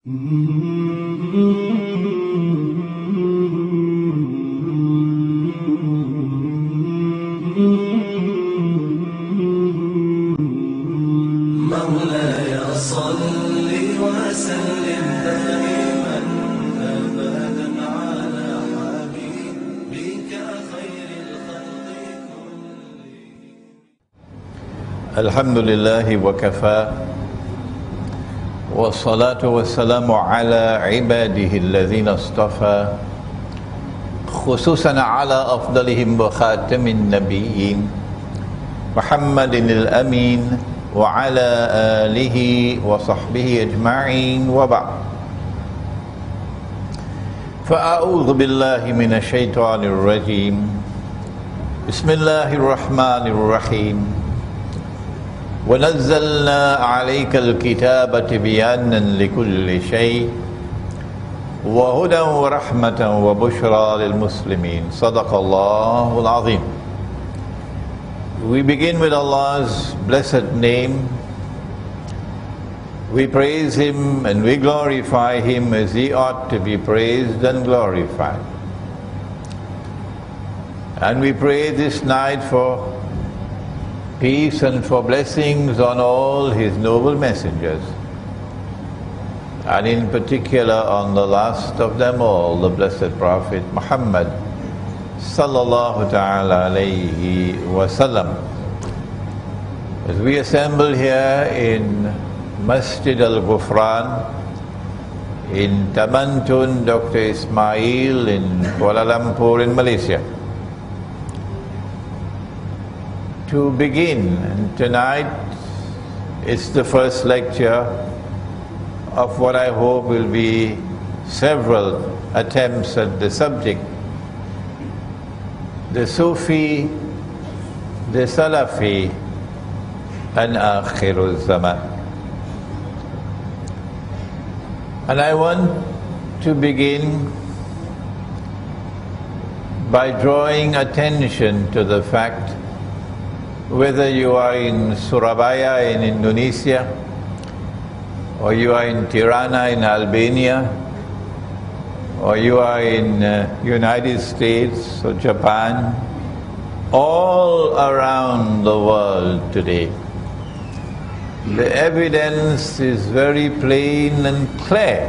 مولاي صل وسلم دائما ابدا على حبيبك خير الخلق كلهم. الحمد لله وكفى والصلاة والسلام على عباده الذين اصطفى خصوصا على أفضلهم وخاتم النبيين محمد الأمين وعلى آله وصحبه أجمعين وبعد. فأعوذ بالله من الشيطان الرجيم. بسم الله الرحمن الرحيم. ونزلنا عليك الكتاب تبيانا لكل شيء وهدى ورحمة وبشرى للمسلمين. صدق الله العظيم. We begin with Allah's blessed name. We praise Him and we glorify Him as He ought to be praised and glorified. And we pray this night for peace and for blessings on all His noble messengers, and in particular on the last of them all, the blessed Prophet Muhammad sallallahu ta'ala alayhi wasallam. As we assemble here in Masjid Al-Ghufran in Tamantun, Dr. Ismail in Kuala Lumpur in Malaysia, to begin, and tonight it's the first lecture of what I hope will be several attempts at the subject: the Sufi, the Salafi, and Akhirul Zaman. And I want to begin by drawing attention to the fact, whether you are in Surabaya in Indonesia, or you are in Tirana in Albania, or you are in United States or Japan, all around the world today, the evidence is very plain and clear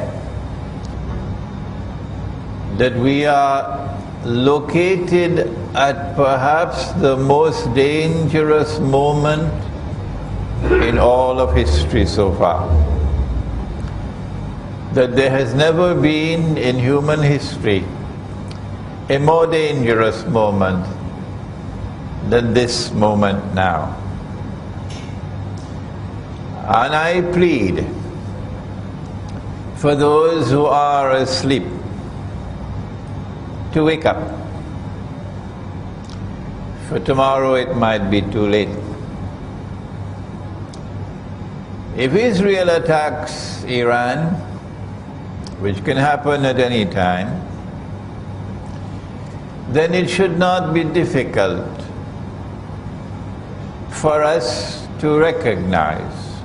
that we are located at perhaps the most dangerous moment in all of history so far. That there has never been in human history a more dangerous moment than this moment now. And I plead for those who are asleep to wake up. For tomorrow it might be too late. If Israel attacks Iran, which can happen at any time, then it should not be difficult for us to recognize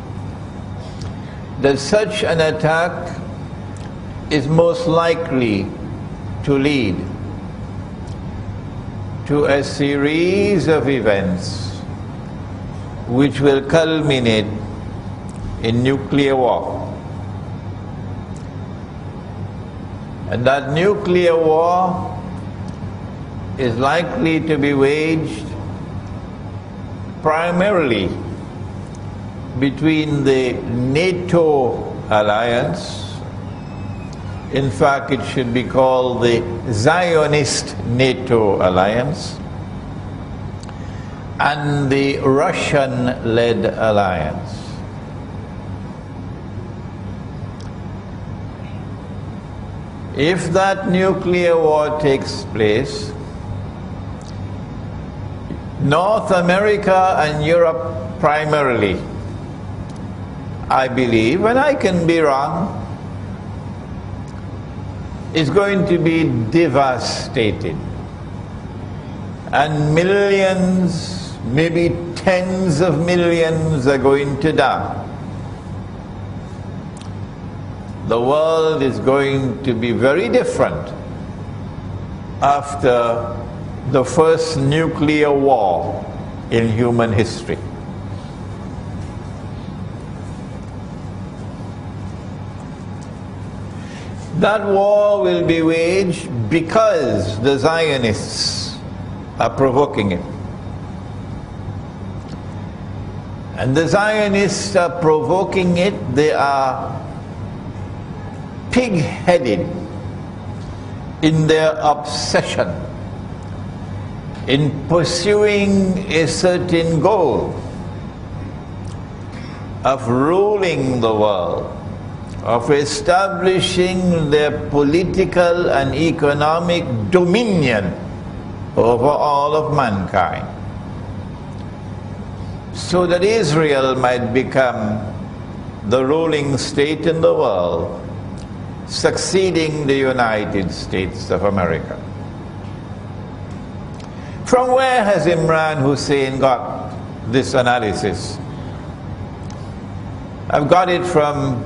that such an attack is most likely to lead to a series of events which will culminate in nuclear war. And that nuclear war is likely to be waged primarily between the NATO alliance. In fact, it should be called the Zionist NATO alliance, and the Russian-led alliance. If that nuclear war takes place, North America and Europe primarily, I believe, and I can be wrong, is going to be devastated. And millions, maybe tens of millions are going to die. the world is going to be very different after the first nuclear war in human history. That war will be waged because the Zionists are provoking it. And the Zionists are provoking it, they are pig-headed in their obsession in pursuing a certain goal of ruling the world, of establishing their political and economic dominion over all of mankind, so that Israel might become the ruling state in the world, succeeding the United States of America. From where has Imran Hussein got this analysis? I've got it from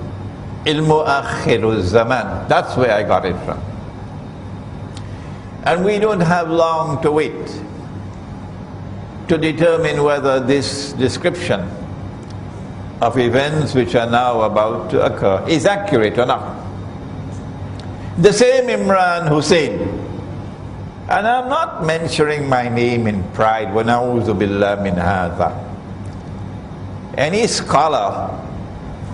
الزمان. That's where I got it from. And we don't have long to wait to determine whether this description of events which are now about to occur is accurate or not. The same Imran Hussein, and I'm not mentioning my name in pride, وَنَعُوذُ بِاللَّهِ مِنْ هَذَا. Any scholar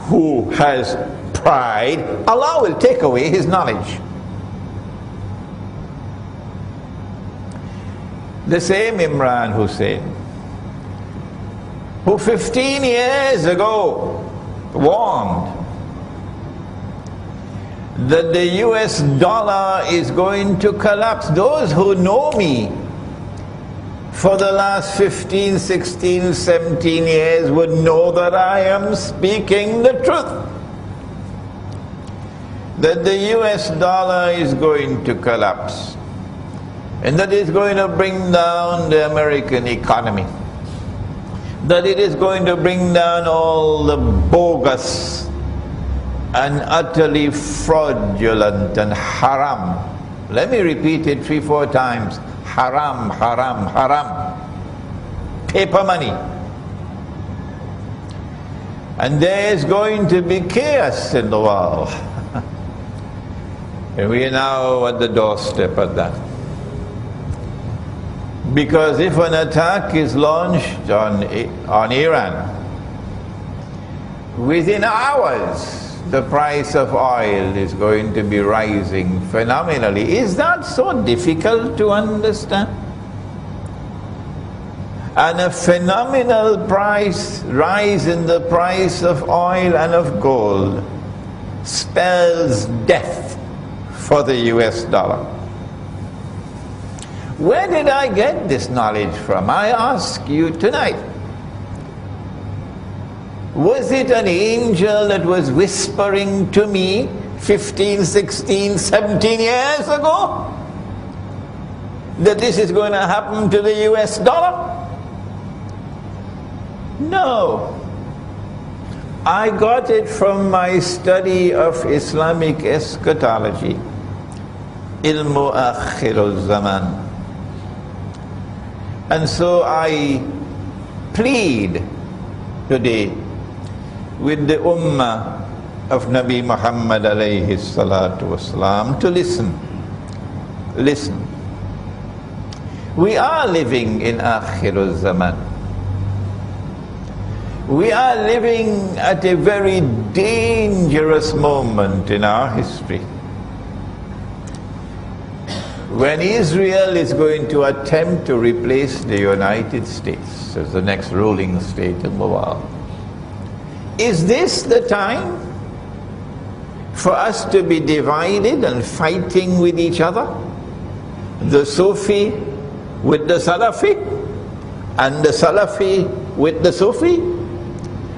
who has pride, Allah will take away his knowledge. The same Imran Hussein, who 15 years ago warned that the US dollar is going to collapse. Those who know me for the last 15, 16, 17 years would know that I am speaking the truth. That the US dollar is going to collapse, and that it's going to bring down the American economy, that it is going to bring down all the bogus and utterly fraudulent and haram. Let me repeat it 3-4 times. Haram, haram, haram. Paper money. And there is going to be chaos in the world. And we are now at the doorstep of that. Because if an attack is launched on Iran, within hours the price of oil is going to be rising phenomenally. Is that so difficult to understand? And a phenomenal rise in the price of oil and of gold spells death for the US dollar. Where did I get this knowledge from? I ask you tonight. Was it an angel that was whispering to me 15, 16, 17 years ago that this is going to happen to the US dollar? No. I got it from my study of Islamic eschatology, ilmu الزمان. And so I plead today with the ummah of Nabi Muhammad alayhi salatu wasalam to listen. Listen. We are living in الزمان. We are living at a very dangerous moment in our history, when Israel is going to attempt to replace the United States as the next ruling state in the world. Is this the time for us to be divided and fighting with each other? The Sufi with the Salafi, and the Salafi with the Sufi?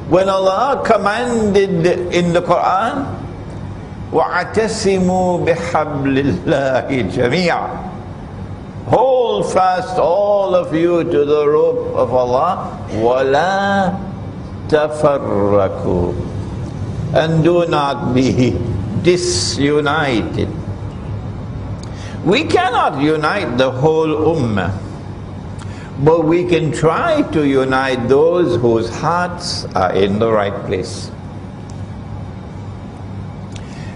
When Allah commanded in the Quran, وَاعْتَصِمُوا بِحَبْلِ اللَّهِ جَمِيعًا, hold fast all of you to the rope of Allah, وَلَا تَفَرَّقُوا, and do not be disunited. We cannot unite the whole ummah, but we can try to unite those whose hearts are in the right place.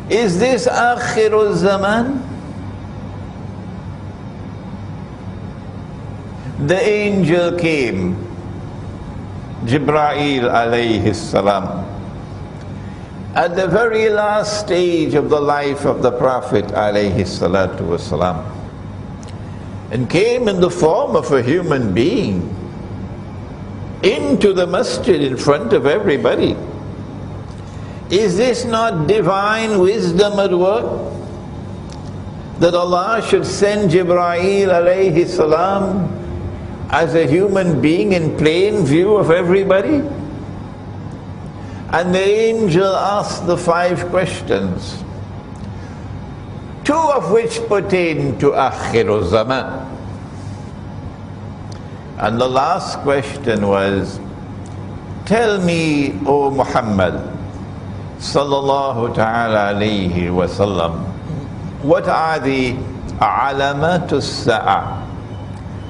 Is this Akhirul Zaman? The angel came, Jibreel alayhi salam, at the very last stage of the life of the Prophet alayhi salatu wasalam, and came in the form of a human being into the masjid in front of everybody. Is this not divine wisdom at work? That Allah should send Jibreel alayhi salam as a human being in plain view of everybody? And the angel asked the 5 questions, 2 of which pertain to Akhirul Zaman. And the last question was, tell me, O Muhammad sallallahu ta'ala alayhi wa sallam, what are the alamatus sa'a?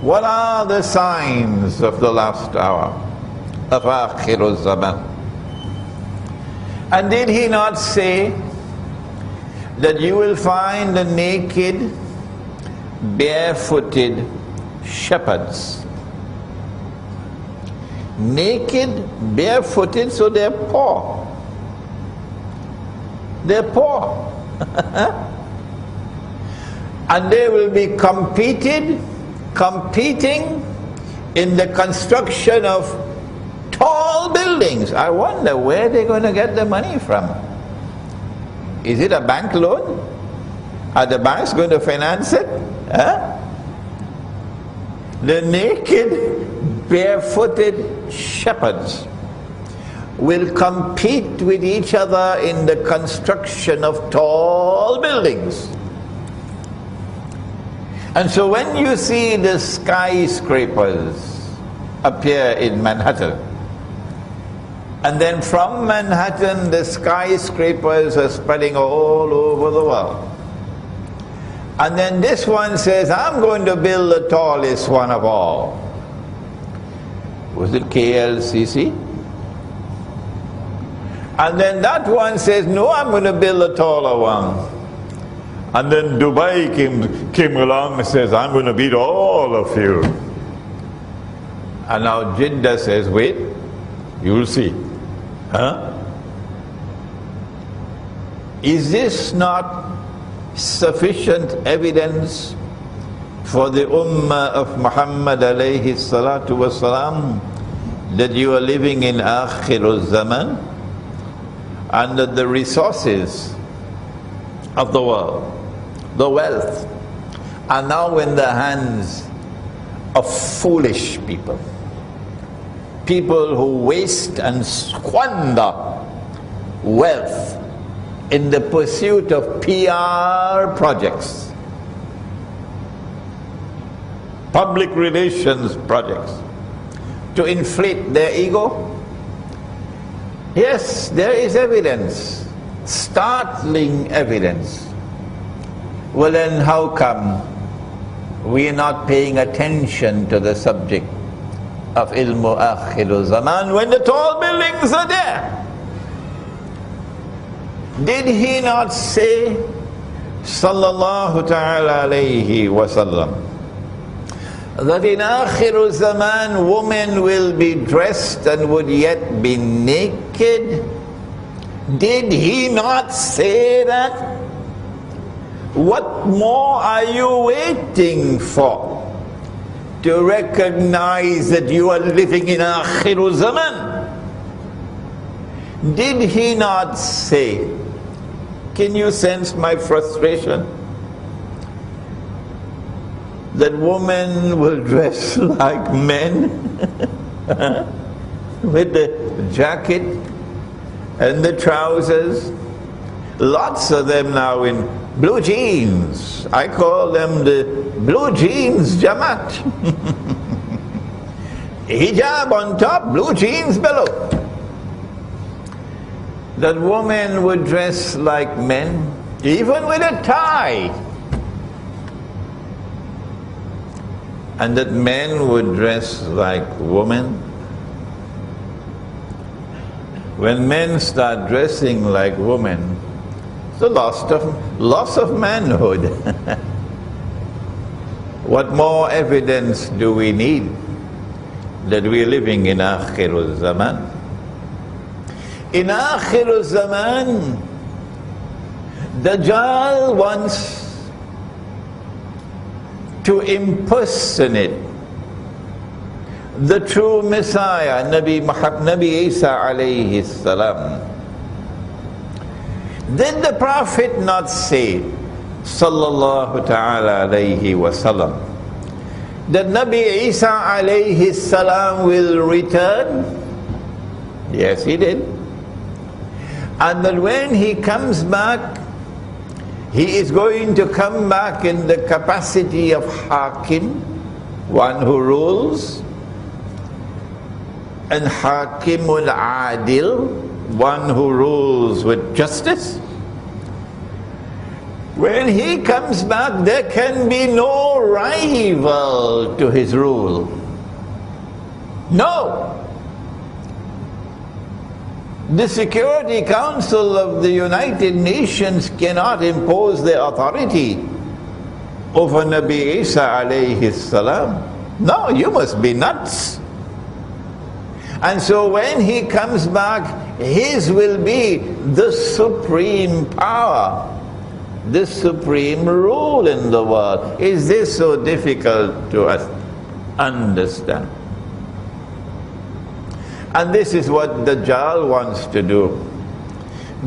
What are the signs of the last hour, of Akhirul Zaman? And did he not say that you will find the naked, barefooted shepherds? Naked, barefooted, so they're poor. They're poor. And they will be competing in the construction of tall buildings. I wonder where they're going to get the money from. Is it a bank loan? Are the banks going to finance it? Huh? The naked, barefooted shepherds will compete with each other in the construction of tall buildings. And so when you see the skyscrapers appear in Manhattan, and then from Manhattan the skyscrapers are spreading all over the world, and then this one says, I'm going to build the tallest one of all. Was it KLCC? And then that one says, no, I'm going to build a taller one. And then Dubai came along and says, I'm going to beat all of you. And now Jeddah says, wait, you'll see. Huh? Is this not sufficient evidence for the ummah of Muhammad alayhi salatu wasalam that you are living in Akhirul Zaman, and that the resources of the world, the wealth, are now in the hands of foolish people. People who waste and squander wealth in the pursuit of PR projects, public relations projects, to inflate their ego. Yes, there is evidence, startling evidence. Well then, how come we are not paying attention to the subject of ilmu akhirul zaman when the tall buildings are there? Did he not say, sallallahu ta'ala alayhi wa sallam, that in akhirul zaman women will be dressed and would yet be naked? Did he not say that? What more are you waiting for to recognize that you are living in Akhirul Zaman? Did he not say, can you sense my frustration? That women will dress like men with the jacket and the trousers. Lots of them now in blue jeans. I call them the blue jeans Jamaat. Hijab on top, blue jeans below. that women would dress like men, even with a tie, and that men would dress like women. When men start dressing like women, it's the loss of manhood. What more evidence do we need that we're living in Akhirul Zaman? In Akhirul Zaman, Dajjal wants to impersonate the true Messiah, Nabi Isa alayhi salam. Did the Prophet not say, sallallahu ta'ala alayhi wa sallam, that Nabi Isa alayhi salam will return? Yes, he did. And that when he comes back, he is going to come back in the capacity of Hakim, one who rules, and Hakimul Adil, one who rules with justice. When he comes back, there can be no rival to his rule. No. The Security Council of the United Nations cannot impose their authority over Nabi Isa alayhi salam. No, you must be nuts. And so when he comes back, his will be the supreme power, the supreme rule in the world. Is this so difficult to us understand? And this is what Dajjal wants to do,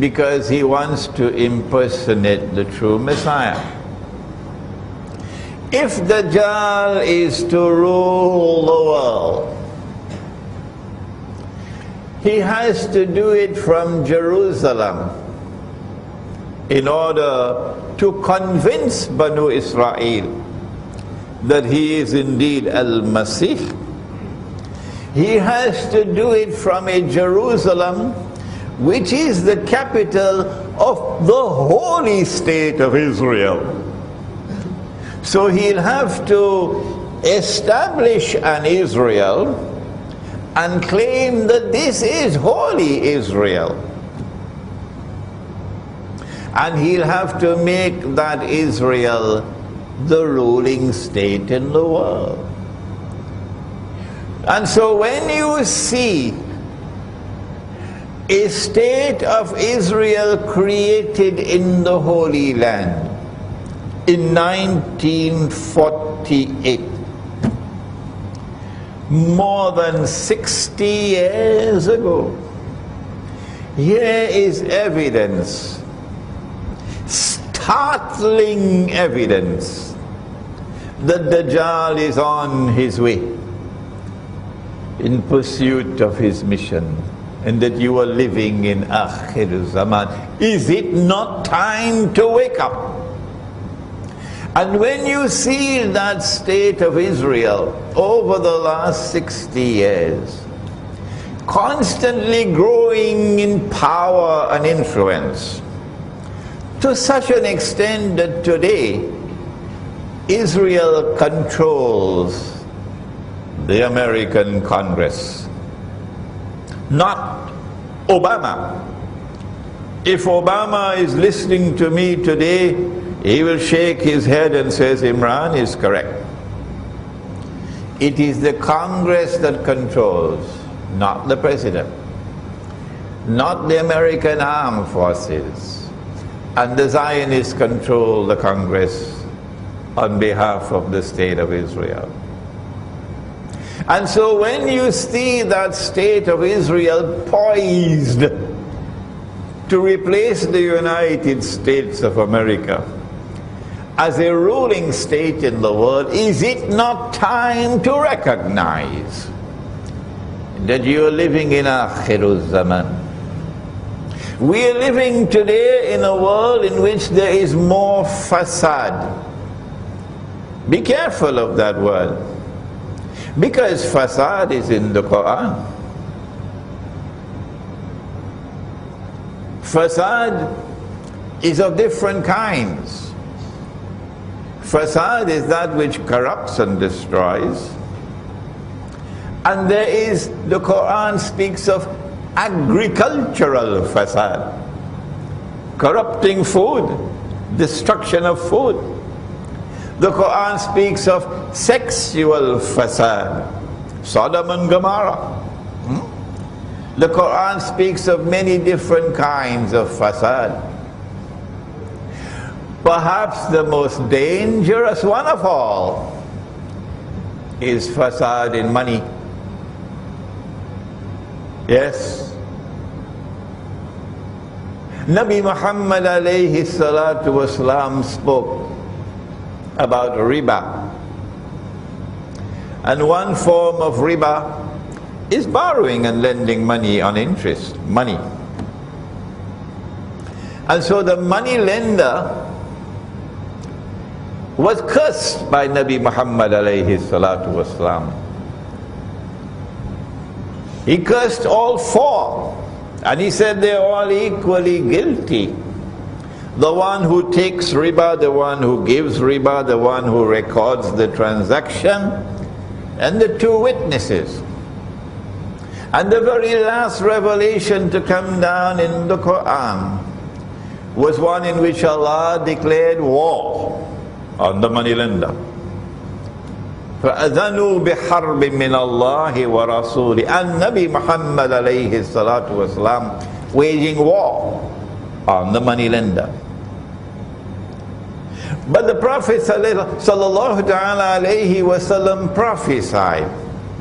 because he wants to impersonate the true Messiah. If Dajjal is to rule the world, he has to do it from Jerusalem in order to convince Banu Israel that he is indeed Al-Masih. He has to do it from a Jerusalem which is the capital of the holy state of Israel. So he'll have to establish an Israel and claim that this is holy Israel. And he'll have to make that Israel the ruling state in the world. And so when you see a state of Israel created in the Holy Land in 1948, more than 60 years ago, here is evidence, startling evidence, that Dajjal is on his way in pursuit of his mission, and that you are living in Akhir Zaman. Is it not time to wake up? And when you see that state of Israel over the last 60 years, constantly growing in power and influence, to such an extent that today Israel controls the American Congress, not Obama. If Obama is listening to me today, he will shake his head and says Imran is correct. It is the Congress that controls, not the President, not the American armed forces. And the Zionists control the Congress on behalf of the state of Israel. And so when you see that state of Israel poised to replace the United States of America as a ruling state in the world, is it not time to recognize that you are living in Akhirul Zaman? We are living today in a world in which there is more fasad. Be careful of that word, because fasad is in the Quran. Fasad is of different kinds. Fasad is that which corrupts and destroys. And there is, the Quran speaks of agricultural fasad, corrupting food, destruction of food. The Quran speaks of sexual fasad, Sodom and Gomorrah. The Quran speaks of many different kinds of fasad. Perhaps the most dangerous one of all is fasad in money. Yes. Nabi Muhammad alayhi salatu wasalam spoke about riba. And one form of riba is borrowing and lending money on interest, money. And so the money lender was cursed by Nabi Muhammad alayhi salatu wasalam. He cursed all four, and he said they're all equally guilty. The one who takes riba, the one who gives riba, the one who records the transaction, and the two witnesses. And the very last revelation to come down in the Quran was one in which Allah declared war on the moneylender. فَأَذَنُوا بِحَرْبٍ مِّنَ اللَّهِ وَرَسُولِهِ. And Nabi Muhammad alayhi salatu wasalam waging war on the moneylender. But the Prophet sallallahu ta'ala alayhi wasallam prophesied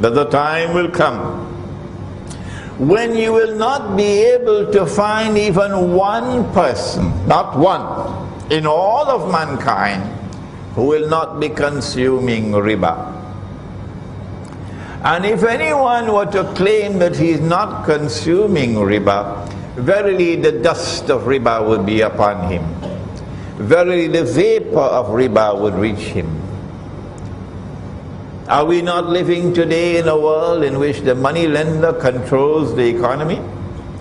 that the time will come when you will not be able to find even one person, not one, in all of mankind who will not be consuming riba. And if anyone were to claim that he is not consuming riba, verily the dust of riba would be upon him. Verily the vapor of riba would reach him. Are we not living today in a world in which the money lender controls the economy?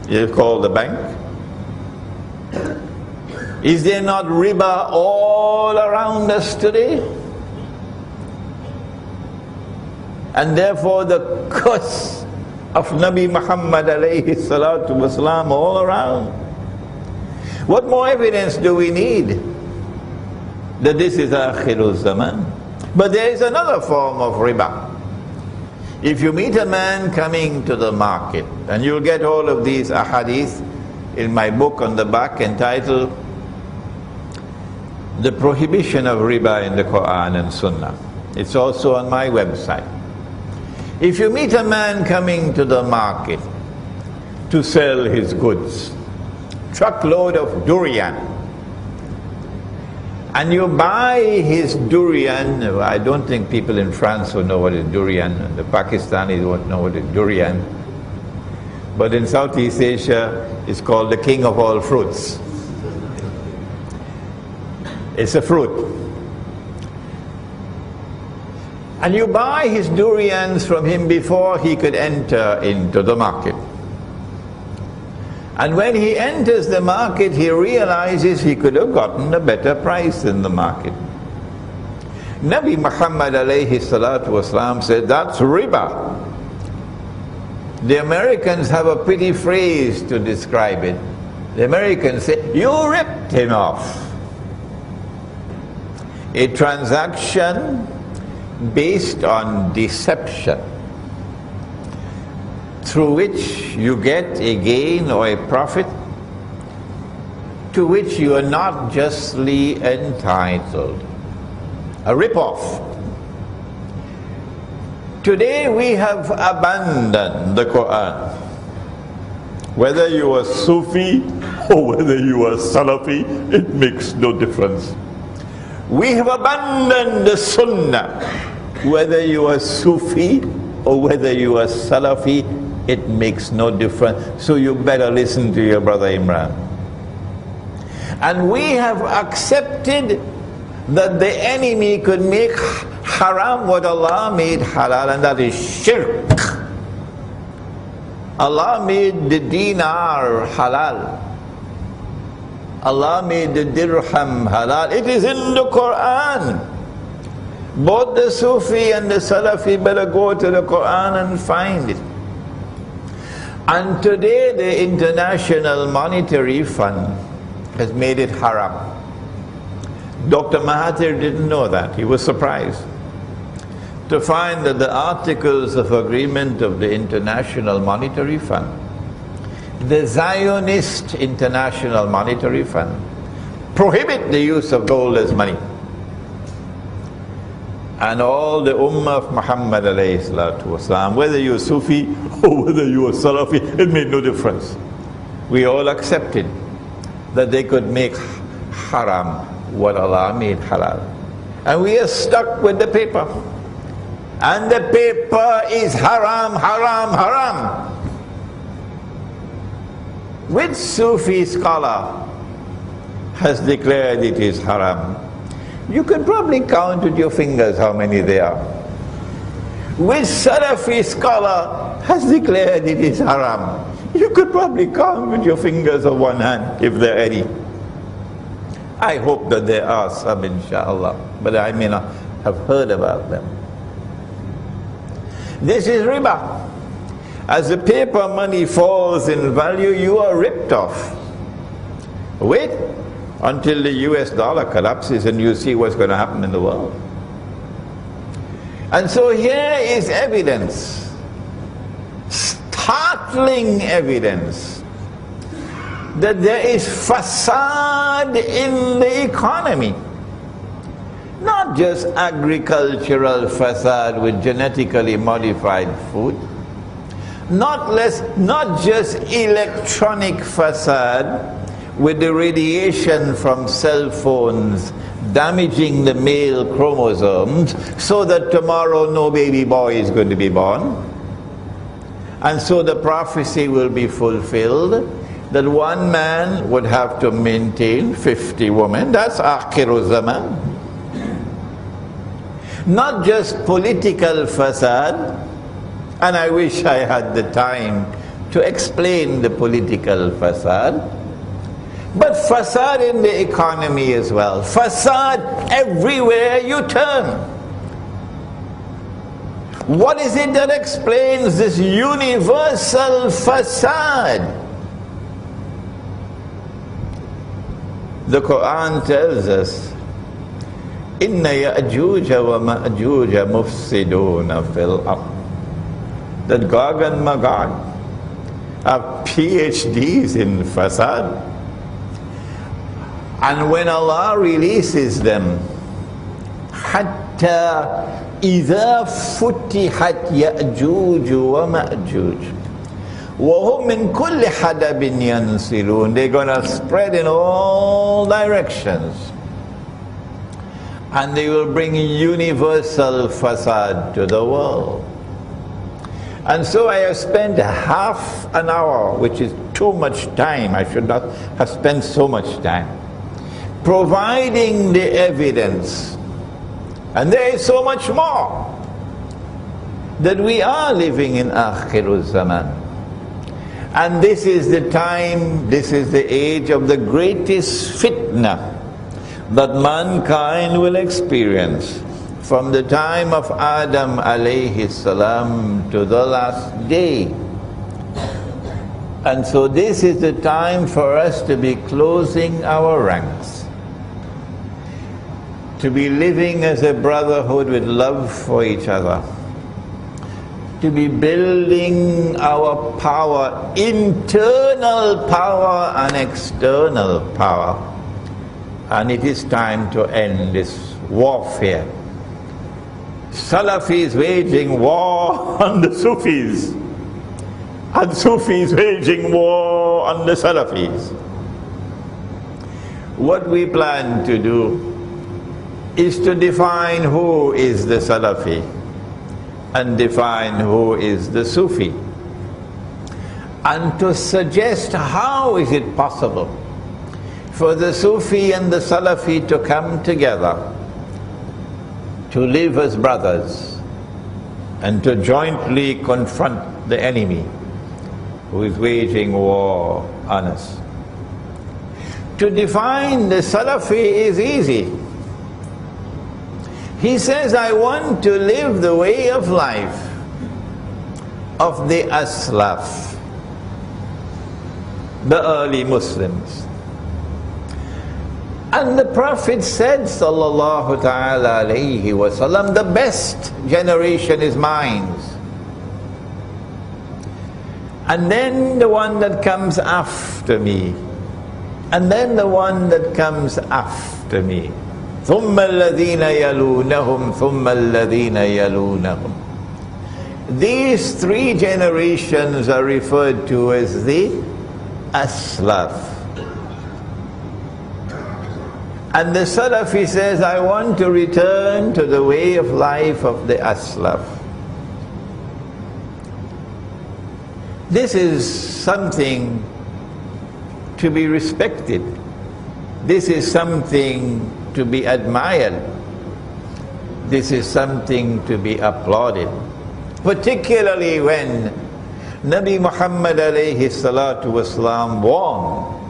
It is called the bank. Is there not riba all around us today? And therefore the curse of Nabi Muhammad alayhi salatu wasalam all around. What more evidence do we need that this is Akhirul Zaman? But there is another form of riba. If you meet a man coming to the market, and you'll get all of these ahadith in my book on the back entitled The Prohibition of Riba in the Quran and Sunnah. It's also on my website. If you meet a man coming to the market to sell his goods, truckload of durian, and you buy his durian, I don't think people in France will know what is durian, and the Pakistanis won't know what is durian, but in Southeast Asia it's called the king of all fruits. It's a fruit. And you buy his durians from him before he could enter into the market. And when he enters the market, he realizes he could have gotten a better price in the market. Nabi Muhammad alayhi salatu wasalam said, that's riba. The Americans have a pretty phrase to describe it. The Americans say, you ripped him off. A transaction based on deception, through which you get a gain or a profit to which you are not justly entitled. A rip-off. Today we have abandoned the Quran. Whether you are Sufi or whether you are Salafi, it makes no difference. We have abandoned the Sunnah. Whether you are Sufi or whether you are Salafi, it makes no difference. So you better listen to your brother Imran. And we have accepted that the enemy could make haram what Allah made halal, and that is shirk. Allah made the dinar halal, Allah made the dirham halal. It is in the Quran. Both the Sufi and the Salafi better go to the Quran and find it. And today the International Monetary Fund has made it haram. Dr. Mahathir didn't know that. He was surprised to find that the Articles of Agreement of the International Monetary Fund, the Zionist International Monetary Fund, prohibit the use of gold as money. And all the Ummah of Muhammad alayhi salatu wasalam, whether you're Sufi or whether you're Salafi, it made no difference. We all accepted that they could make haram what Allah made halal. And we are stuck with the paper. And the paper is haram, haram, haram. Which Sufi scholar has declared it is haram? You can probably count with your fingers how many there are. Which Salafi scholar has declared it is haram? You could probably count with your fingers of one hand, if there are any. I hope that there are some, inshallah, but I may not have heard about them. This is riba. As the paper money falls in value, you are ripped off. Wait until the US dollar collapses and you see what's going to happen in the world. And so here is evidence, startling evidence, that there is fasad in the economy. Not just agricultural fasad with genetically modified food, not just electronic fasad with the radiation from cell phones damaging the male chromosomes so that tomorrow no baby boy is going to be born. And so the prophecy will be fulfilled that one man would have to maintain 50 women. That's akhiru zaman. Not just political fasad, and I wish I had the time to explain the political fasad, but fasad in the economy as well. Fasad everywhere you turn. What is it that explains this universal fasad? The Quran tells us, إِنَّ يَأْجُوجَ وَمَأْجُوجَ مُفْسِدُونَ فِي الْأَرْضِ, that Gog and Magog are PhDs in fasad. And when Allah releases them, حَتَّى إِذَا فُتِحَتْ يَأْجُوجُ وَمَأْجُوجُ وَهُمْ مِنْ كُلِّ حَدَبٍ يَنْسِلُونَ, they're going to spread in all directions. And they will bring universal fasad to the world. And so I have spent half an hour, which is too much time, I should not have spent so much time, providing the evidence. And there is so much more, that we are living in Akhirul Zaman. And this is the time, this is the age of the greatest fitna that mankind will experience from the time of Adam alayhi salam to the last day. And so this is the time for us to be closing our ranks, to be living as a brotherhood with love for each other, to be building our power, internal power and external power. And it is time to end this warfare. Salafis waging war on the Sufis, and Sufis waging war on the Salafis. What we plan to do is to define who is the Salafi and define who is the Sufi, and to suggest how is it possible for the Sufi and the Salafi to come together, to live as brothers, and to jointly confront the enemy who is waging war on us. to define the Salafi is easy. He says, I want to live the way of life of the Aslaf, the early Muslims. And the Prophet said, sallallahu ta'ala alayhi wasallam, the best generation is mine. And then the one that comes after me. And then the one that comes after me. ثُمَّ الَّذِينَ يَلُونَهُمْ ثُمَّ الَّذِينَ يَلُونَهُمْ. These three generations are referred to as the Aslaf. And the Salafi says, I want to return to the way of life of the Aslaf. This is something to be respected. This is something to be admired. This is something to be applauded. Particularly when Nabi Muhammad alayhi salatu wasalam warned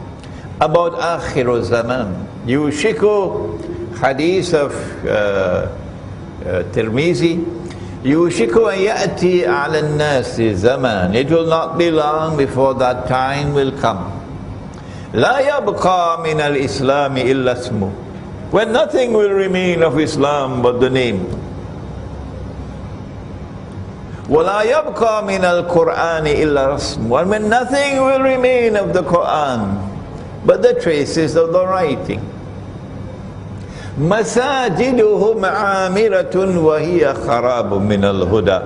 about Akhiru Zaman. Yushiku, hadith of Tirmizi, Yushiku an ya'ti ala an-nasi zaman. It will not be long before that time will come. La yabqa min al-Islam illa ismu. When nothing will remain of Islam but the name. وَلَا يَبْقَى مِنَ الْقُرْآنِ إِلَّا رَسْمُ. And when nothing will remain of the Qur'an but the traces of the writing. مَسَاجِدُهُمْ عَامِرَةٌ وَهِيَ خَرَابٌ مِنَ الْهُدَى.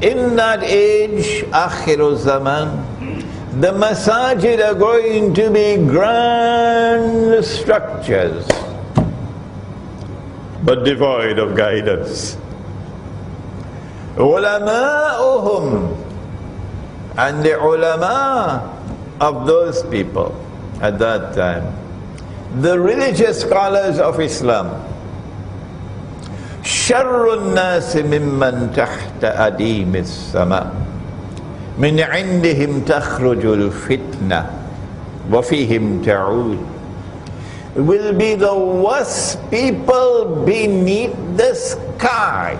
In that age, Akhiru Zaman, the masajid are going to be grand structures, but devoid of guidance. Ulama'uhum, and the ulama of those people at that time, the religious scholars of Islam, sharrun nasi mimman tahta adim as-sama, min indihim takhrujul fitna wa fihim ta'ud, will be the worst people beneath the sky.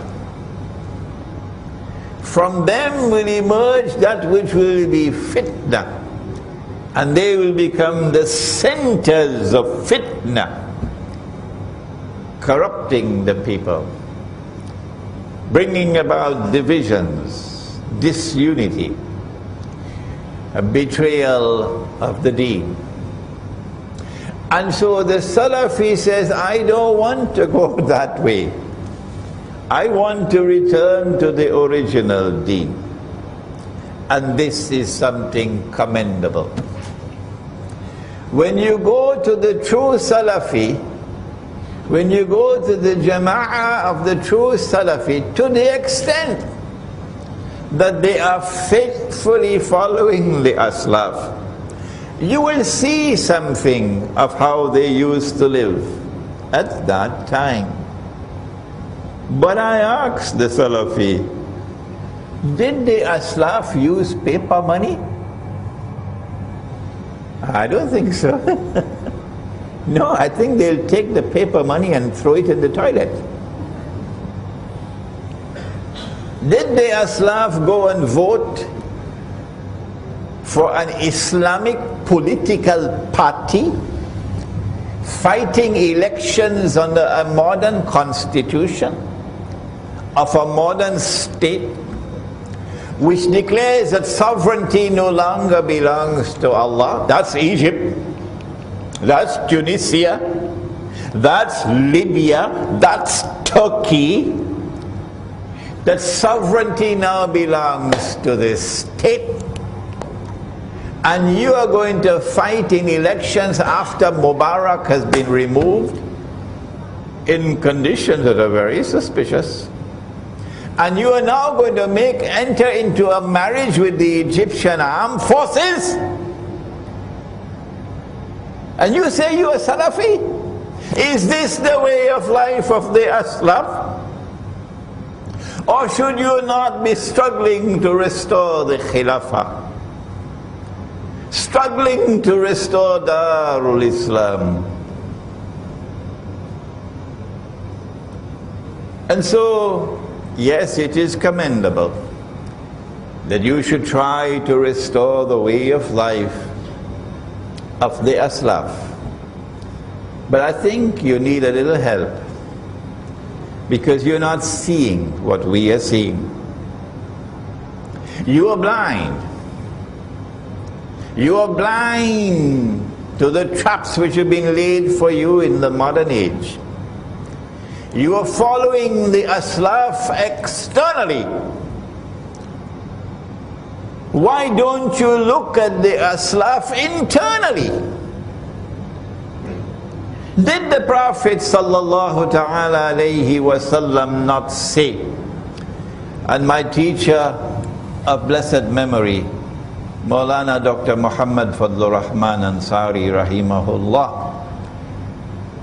From them will emerge that which will be fitna, and they will become the centers of fitna, corrupting the people, bringing about divisions, disunity, a betrayal of the deen. And so the Salafi says, I don't want to go that way. I want to return to the original deen. And this is something commendable. When you go to the true Salafi, when you go to the jama'ah of the true Salafi, to the extent that they are faithfully following the Aslaf, you will see something of how they used to live at that time. But I asked the Salafi, did the Aslaf use paper money? I don't think so. No, I think they'll take the paper money and throw it in the toilet. Did the Aslaf go and vote for an Islamic political party fighting elections under a modern constitution of a modern state which declares that sovereignty no longer belongs to Allah? That's Egypt, that's Tunisia, that's Libya, that's Turkey. That sovereignty now belongs to the state, and you are going to fight in elections after Mubarak has been removed in conditions that are very suspicious, and you are now going to enter into a marriage with the Egyptian armed forces, and you say you are Salafi? Is this the way of life of the Aslaf? Or should you not be struggling to restore the Khilafah? struggling to restore Darul Islam. And so, yes, it is commendable that you should try to restore the way of life of the Aslaf. But I think you need a little help, because you're not seeing what we are seeing. You are blind. You are blind to the traps which have been laid for you in the modern age. You are following the Aslaf externally. Why don't you look at the Aslaf internally? Did the Prophet sallallahu ta'ala alayhi wasallam not say, and my teacher of blessed memory, Maulana Dr. Muhammad Fadlur Rahman Ansari rahimahullah,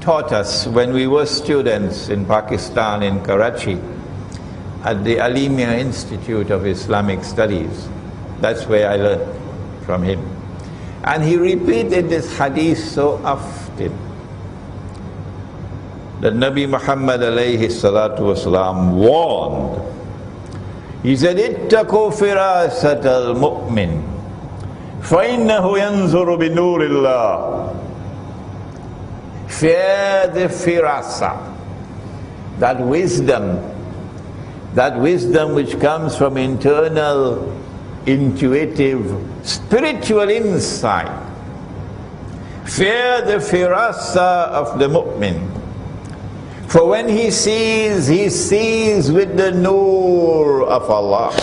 taught us when we were students in Pakistan, in Karachi, at the Alimia Institute of Islamic Studies. That's where I learned from him. And he repeated this hadith so often, that Nabi Muhammad alayhi salatu wasalam warned. He said, "Ittaqu firasat al-mu'min, فَإِنَّهُ يَنْظُرُ بِنُورِ اللَّهِ." Fear the firasa, that wisdom which comes from internal, intuitive, spiritual insight. Fear the firasa of the mu'min. For when he sees with the nur of Allah.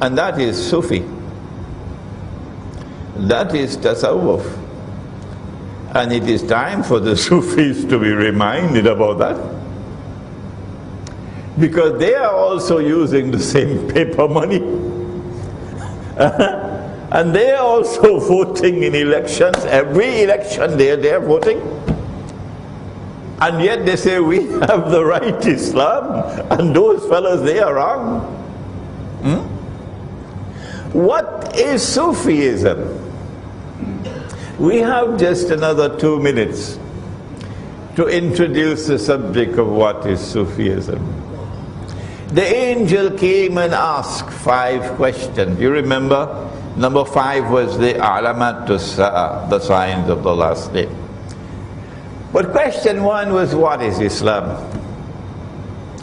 And that is Sufi. That is Tasawwuf. And it is time for the Sufis to be reminded about that. Because they are also using the same paper money. And they are also voting in elections. Every election they are voting. And yet they say we have the right Islam, and those fellows, they are wrong. What is Sufism? We have just another 2 minutes to introduce the subject of what is Sufism. The angel came and asked 5 questions. You remember? Number 5 was the Alamatus, the signs of the last day. But question 1 was, what is Islam?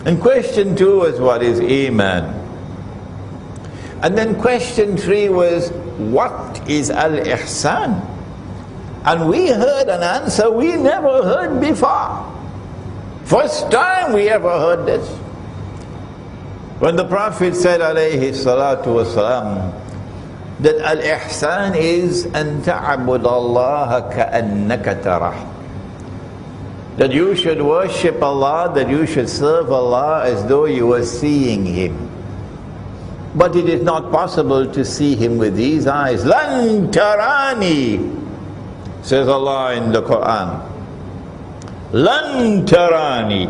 And question 2 was, what is Iman? And then question 3 was, what is Al-Ihsan? And we heard an answer we never heard before. First time we ever heard this. When the Prophet said, alayhi salatu wasalam, that Al-Ihsan is an ta'abud Allah ka'annaka tarah. That you should worship Allah, that you should serve Allah as though you were seeing Him. But it is not possible to see Him with these eyes. Lan tarani, says Allah in the Quran. Lan tarani,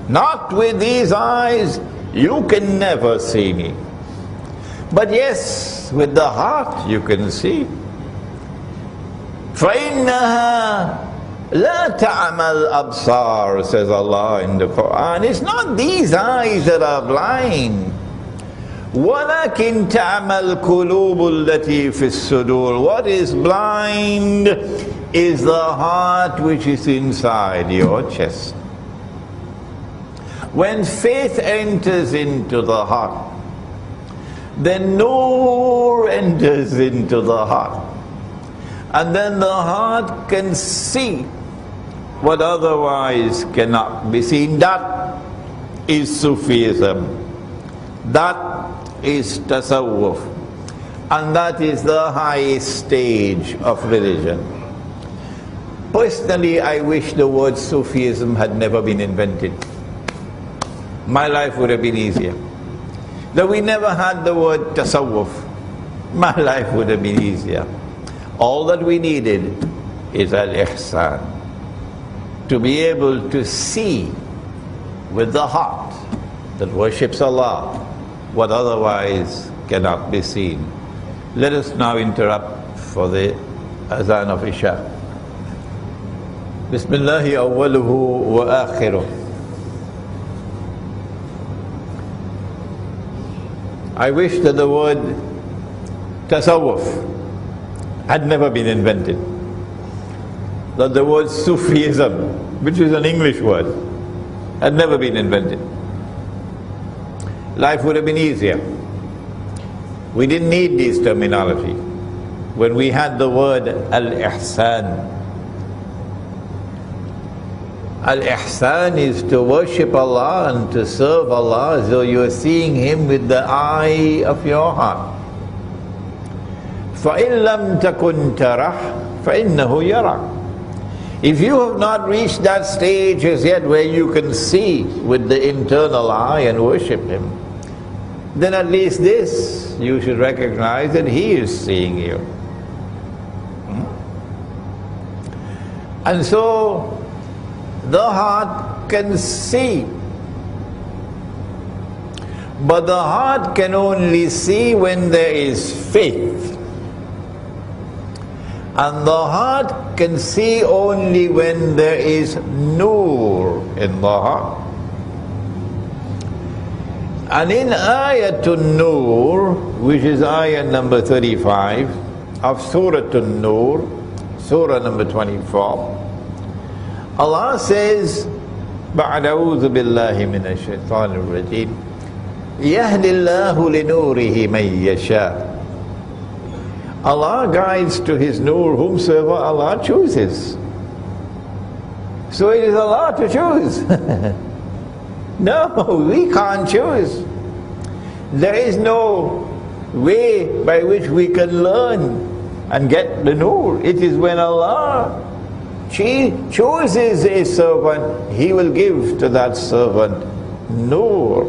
not with these eyes, you can never see me. But yes, with the heart you can see. فَإِنَّهَا La ta'amal absar, says Allah in the Quran. It's not these eyes that are blind. وَلَكِنْ تَعْمَلْ قُلُوبُ الَّتِي فِي الصُّدُورِ. What is blind is the heart which is inside your chest. When faith enters into the heart, then nur enters into the heart. And then the heart can see what otherwise cannot be seen. That is Sufism. That is Tasawwuf. And that is the highest stage of religion. Personally, I wish the word Sufism had never been invented. My life would have been easier. That we never had the word Tasawwuf, my life would have been easier. All that we needed is Al-Ihsan. To be able to see with the heart that worships Allah what otherwise cannot be seen. Let us now interrupt for the azan of Isha. Bismillahi awwaluhu wa akhiruh. I wish that the word tasawwuf had never been invented. That the word Sufism, which is an English word, had never been invented. Life would have been easier. We didn't need this terminology when we had the word al-ihsan. Al-ihsan is to worship Allah and to serve Allah as though you are seeing Him with the eye of your heart. فَإِن لَمْ تَكُنْ تَرَهُ فَإِنَّهُ يَرَاكَ. If you have not reached that stage as yet where you can see with the internal eye and worship Him, then at least this you should recognize that He is seeing you. And so the heart can see, but the heart can only see when there is faith, and the heart can see only when there is nur in the heart. And in Ayatun Nur, which is ayah number 35 of Suratun Nur, surah number 24, Allah says, بعد أعوذ بالله من الشيطان الرجيم يهدي الله لنوره من يشاء. Allah guides to His nur whomsoever Allah chooses. So it is Allah to choose. No, we can't choose. There is no way by which we can learn and get the nur. It is when Allah chooses a servant, He will give to that servant nur.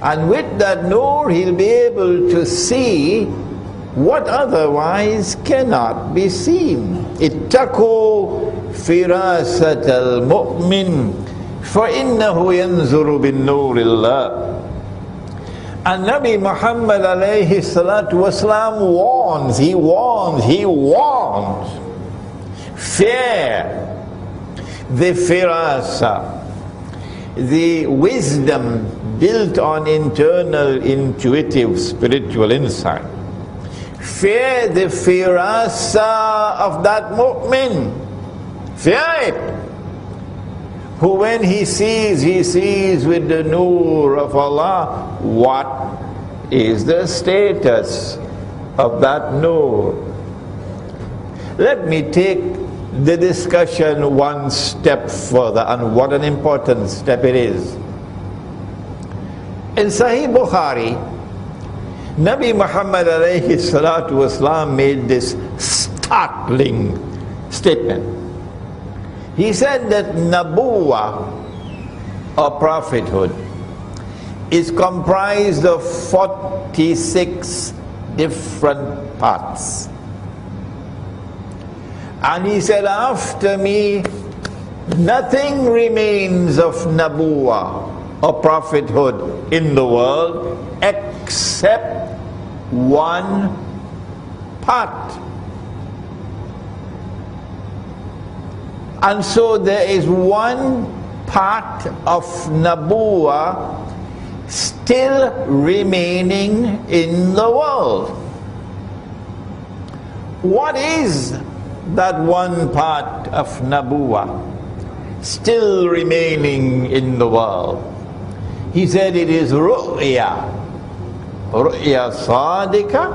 And with that nur, he'll be able to see what otherwise cannot be seen. اتقوا فراسة المؤمن فإنه ينظر بالنور الله. And Nabi Muhammad alayhi salatu wasalam warns, he warns. Fear, the firasa, the wisdom built on internal intuitive spiritual insight. Fear the firasa of that mu'min. Fear it. Who when he sees with the nur of Allah. What is the status of that nur? Let me take the discussion one step further, and what an important step it is. In Sahih Bukhari, Nabi Muhammad alayhi salatu wasalam made this startling statement. He said that Nabuwa, or prophethood, is comprised of 46 different parts. And he said, after me, nothing remains of Nabuwa, or prophethood, in the world, except one part. And so there is one part of Nabuwa still remaining in the world. What is that one part of Nabuwa still remaining in the world? He said it is ru'ya. Ru'ya sadika,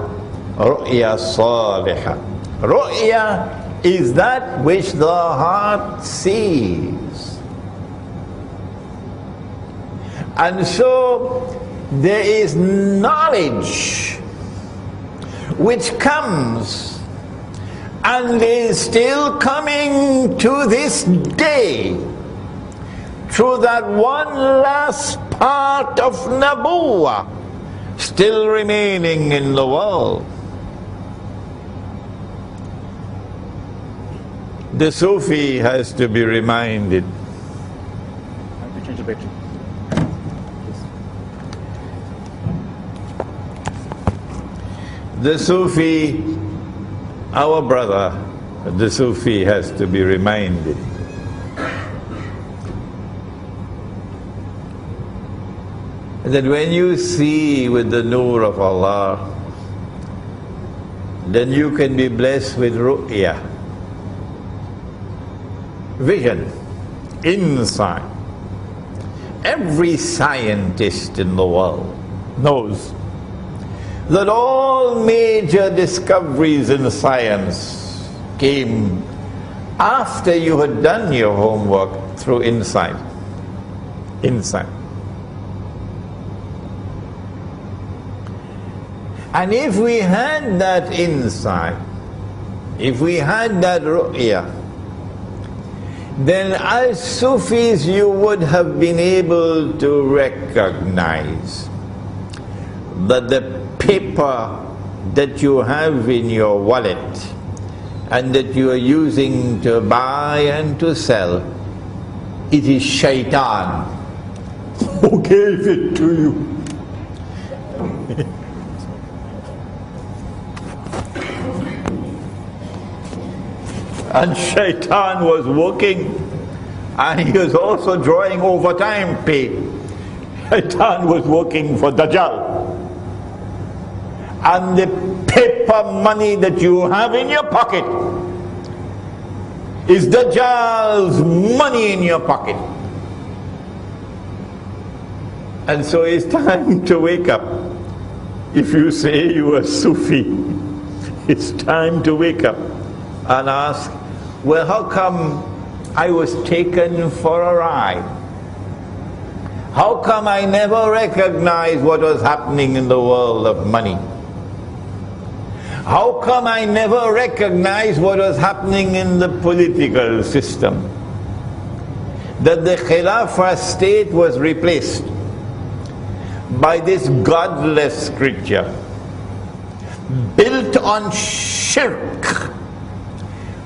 ru'ya saliha. Ru'ya is that which the heart sees. And so there is knowledge which comes and is still coming to this day through that one last part of Nabuwa still remaining in the world. The Sufi has to be reminded. I have to change the battery. The Sufi, our brother, the Sufi has to be reminded that when you see with the nur of Allah, then you can be blessed with ru'ya, vision, insight. Every scientist in the world knows that all major discoveries in science came after you had done your homework through insight. Insight. And if we had that insight, if we had that ru'ya, then as Sufis you would have been able to recognize that the paper that you have in your wallet and that you are using to buy and to sell, it is shaitan who gave it to you. And shaitan was working, and he was also drawing overtime pay. Shaitan was working for Dajjal. And the paper money that you have in your pocket is Dajjal's money in your pocket. And so it's time to wake up. If you say you are Sufi, it's time to wake up and ask, well, how come I was taken for a ride? How come I never recognized what was happening in the world of money? How come I never recognized what was happening in the political system? That the Khilafah state was replaced by this godless creature built on shirk,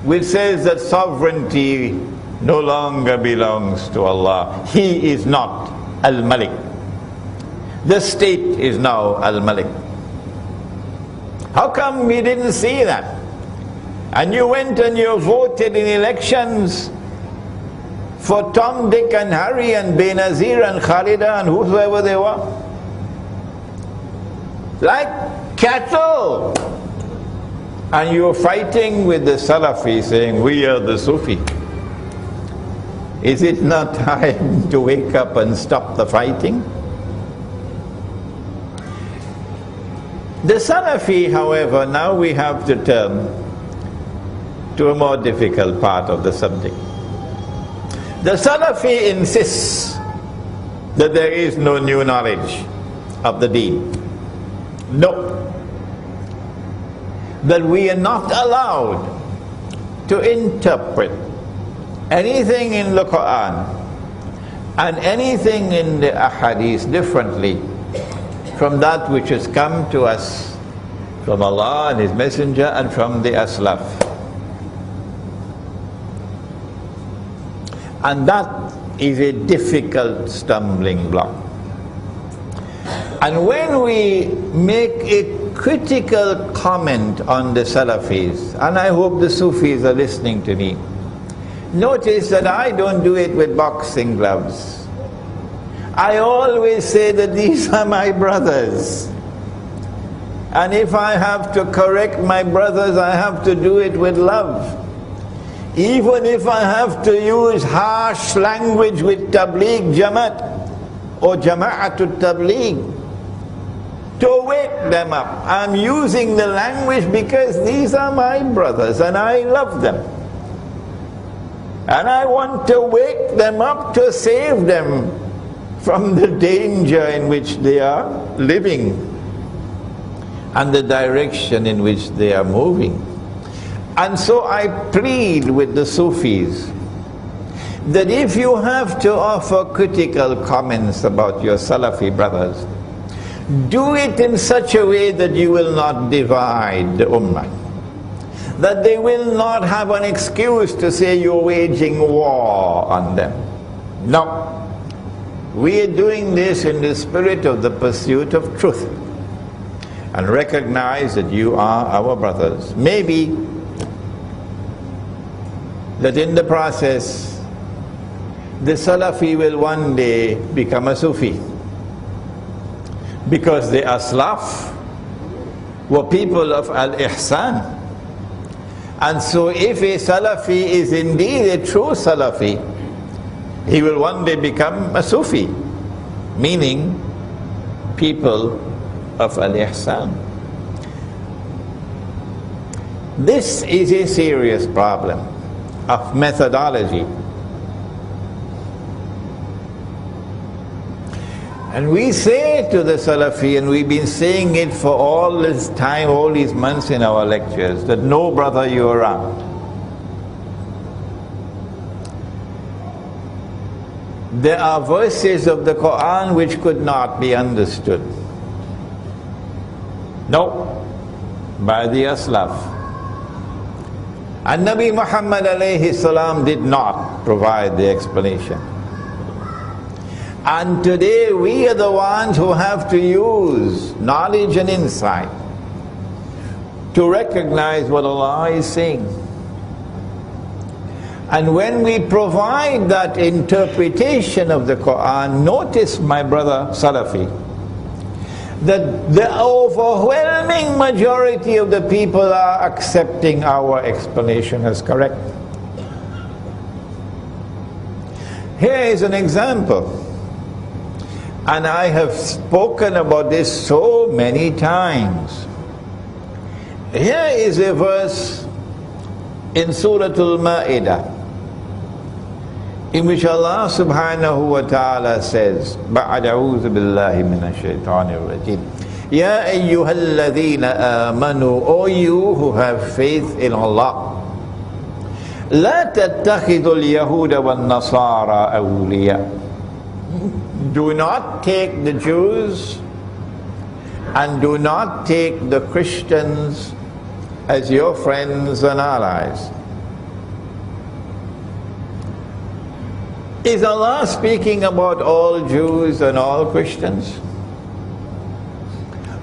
which says that sovereignty no longer belongs to Allah. He is not Al-Malik. The state is now Al-Malik. How come we didn't see that? And you went and you voted in elections for Tom, Dick and Harry and Benazir and Khalida and whoever they were, like cattle. And you're fighting with the Salafi saying, we are the Sufi. Is it not time to wake up and stop the fighting? The Salafi, however, now we have to turn to a more difficult part of the subject. The Salafi insists that there is no new knowledge of the deen. No. That we are not allowed to interpret anything in the Quran and anything in the Ahadith differently from that which has come to us from Allah and His Messenger and from the Aslaf. And that is a difficult stumbling block. And when we make a critical comment on the Salafis, and I hope the Sufis are listening to me, notice that I don't do it with boxing gloves. I always say that these are my brothers. And if I have to correct my brothers, I have to do it with love. Even if I have to use harsh language with Tabligh Jamaat or Jama'atul Tabligh to wake them up, I'm using the language because these are my brothers and I love them. And I want to wake them up to save them from the danger in which they are living and the direction in which they are moving. And so I plead with the Sufis that if you have to offer critical comments about your Salafi brothers, do it in such a way that you will not divide the Ummah, that they will not have an excuse to say you're waging war on them. No. We are doing this in the spirit of the pursuit of truth. and recognize that you are our brothers. Maybe that in the process, the Salafi will one day become a Sufi, because the Aslaf were people of Al-Ihsan. And so if a Salafi is indeed a true Salafi, he will one day become a Sufi, meaning people of Al-Ihsan. This is a serious problem of methodology. And we say to the Salafi, and we've been saying it for all this time, all these months in our lectures, that no brother, you're wrong. There are verses of the Quran which could not be understood. No, by the Aslaf. And Nabi Muhammad alayhi salam did not provide the explanation. And today we are the ones who have to use knowledge and insight to recognize what Allah is saying. And when we provide that interpretation of the Quran, notice, my brother Salafi, that the overwhelming majority of the people are accepting our explanation as correct. Here is an example. And I have spoken about this so many times. Here is a verse in Surah Al-Ma'idah, in which Allah subhanahu wa ta'ala says, بَعْدَ أَعُوذُ بِاللَّهِ مِنَ الشَّيْطَانِ الرَّجِيمِ يَا أَيُّهَا الَّذِينَ آمَنُوا, O you who have faith in Allah, لَا تَتَّخِذُوا الْيَهُودَ وَالنَّصَارَى أَوْلِيَاءَ. Do not take the Jews and do not take the Christians as your friends and allies. Is Allah speaking about all Jews and all Christians?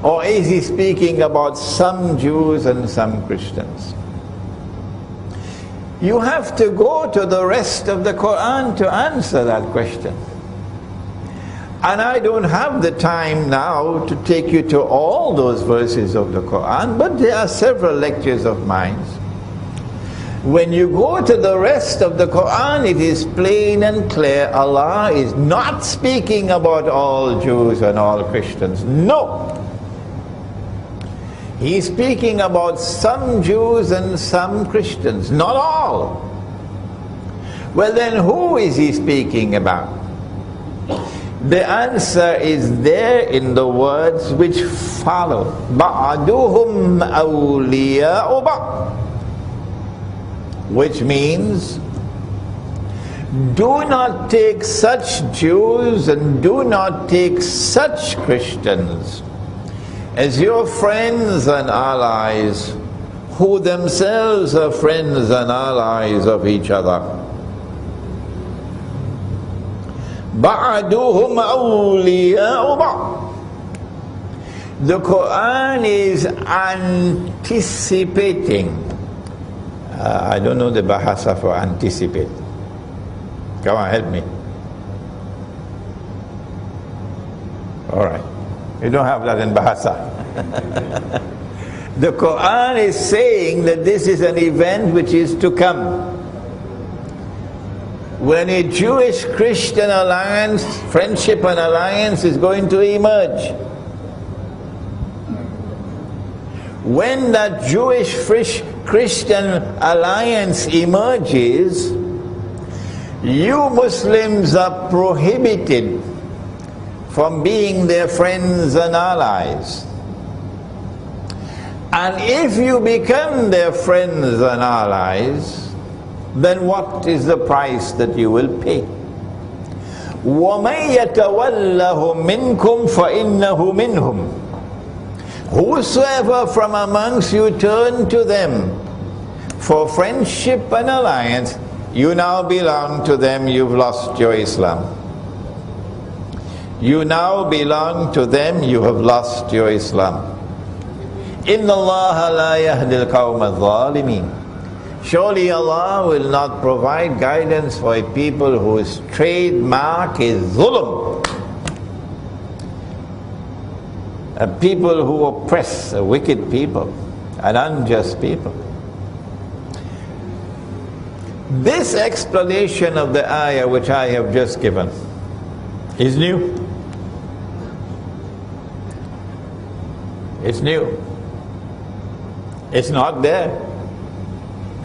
Or is He speaking about some Jews and some Christians? You have to go to the rest of the Quran to answer that question. And I don't have the time now to take you to all those verses of the Quran, but there are several lectures of mine. When you go to the rest of the Quran, it is plain and clear, Allah is not speaking about all Jews and all Christians. No! He's speaking about some Jews and some Christians, not all. Well then, who is He speaking about? The answer is there in the words which follow. بَعْدُهُمْ أَوْلِيَاءُ بَعْضٍ, which means, do not take such Jews and do not take such Christians as your friends and allies, who themselves are friends and allies of each other. بَعْدُهُمْ أَوْلِيَاءُ بَعْضٍ. The Quran is anticipating. I don't know the Bahasa for anticipate. Come on, help me. Alright. You don't have that in Bahasa. The Quran is saying that this is an event which is to come. When a Jewish-Christian alliance, friendship and alliance is going to emerge. When that Jewish-Christian alliance emerges, you Muslims are prohibited from being their friends and allies. And if you become their friends and allies, then what is the price that you will pay? وَمَن يَتَوَلَّهُم مِّنكُمْ فَإِنَّهُ مِنْهُمْ. Whosoever from amongst you turn to them for friendship and alliance, you now belong to them, you've lost your Islam. You now belong to them, you have lost your Islam. إِنَّ اللَّهَ لَا يَهْدِي الْقَوْمَ الظَّالِمِينَ. Surely Allah will not provide guidance for a people whose trademark is zulm. A people who oppress, a wicked people, an unjust people. This explanation of the ayah which I have just given is new. It's new. It's not there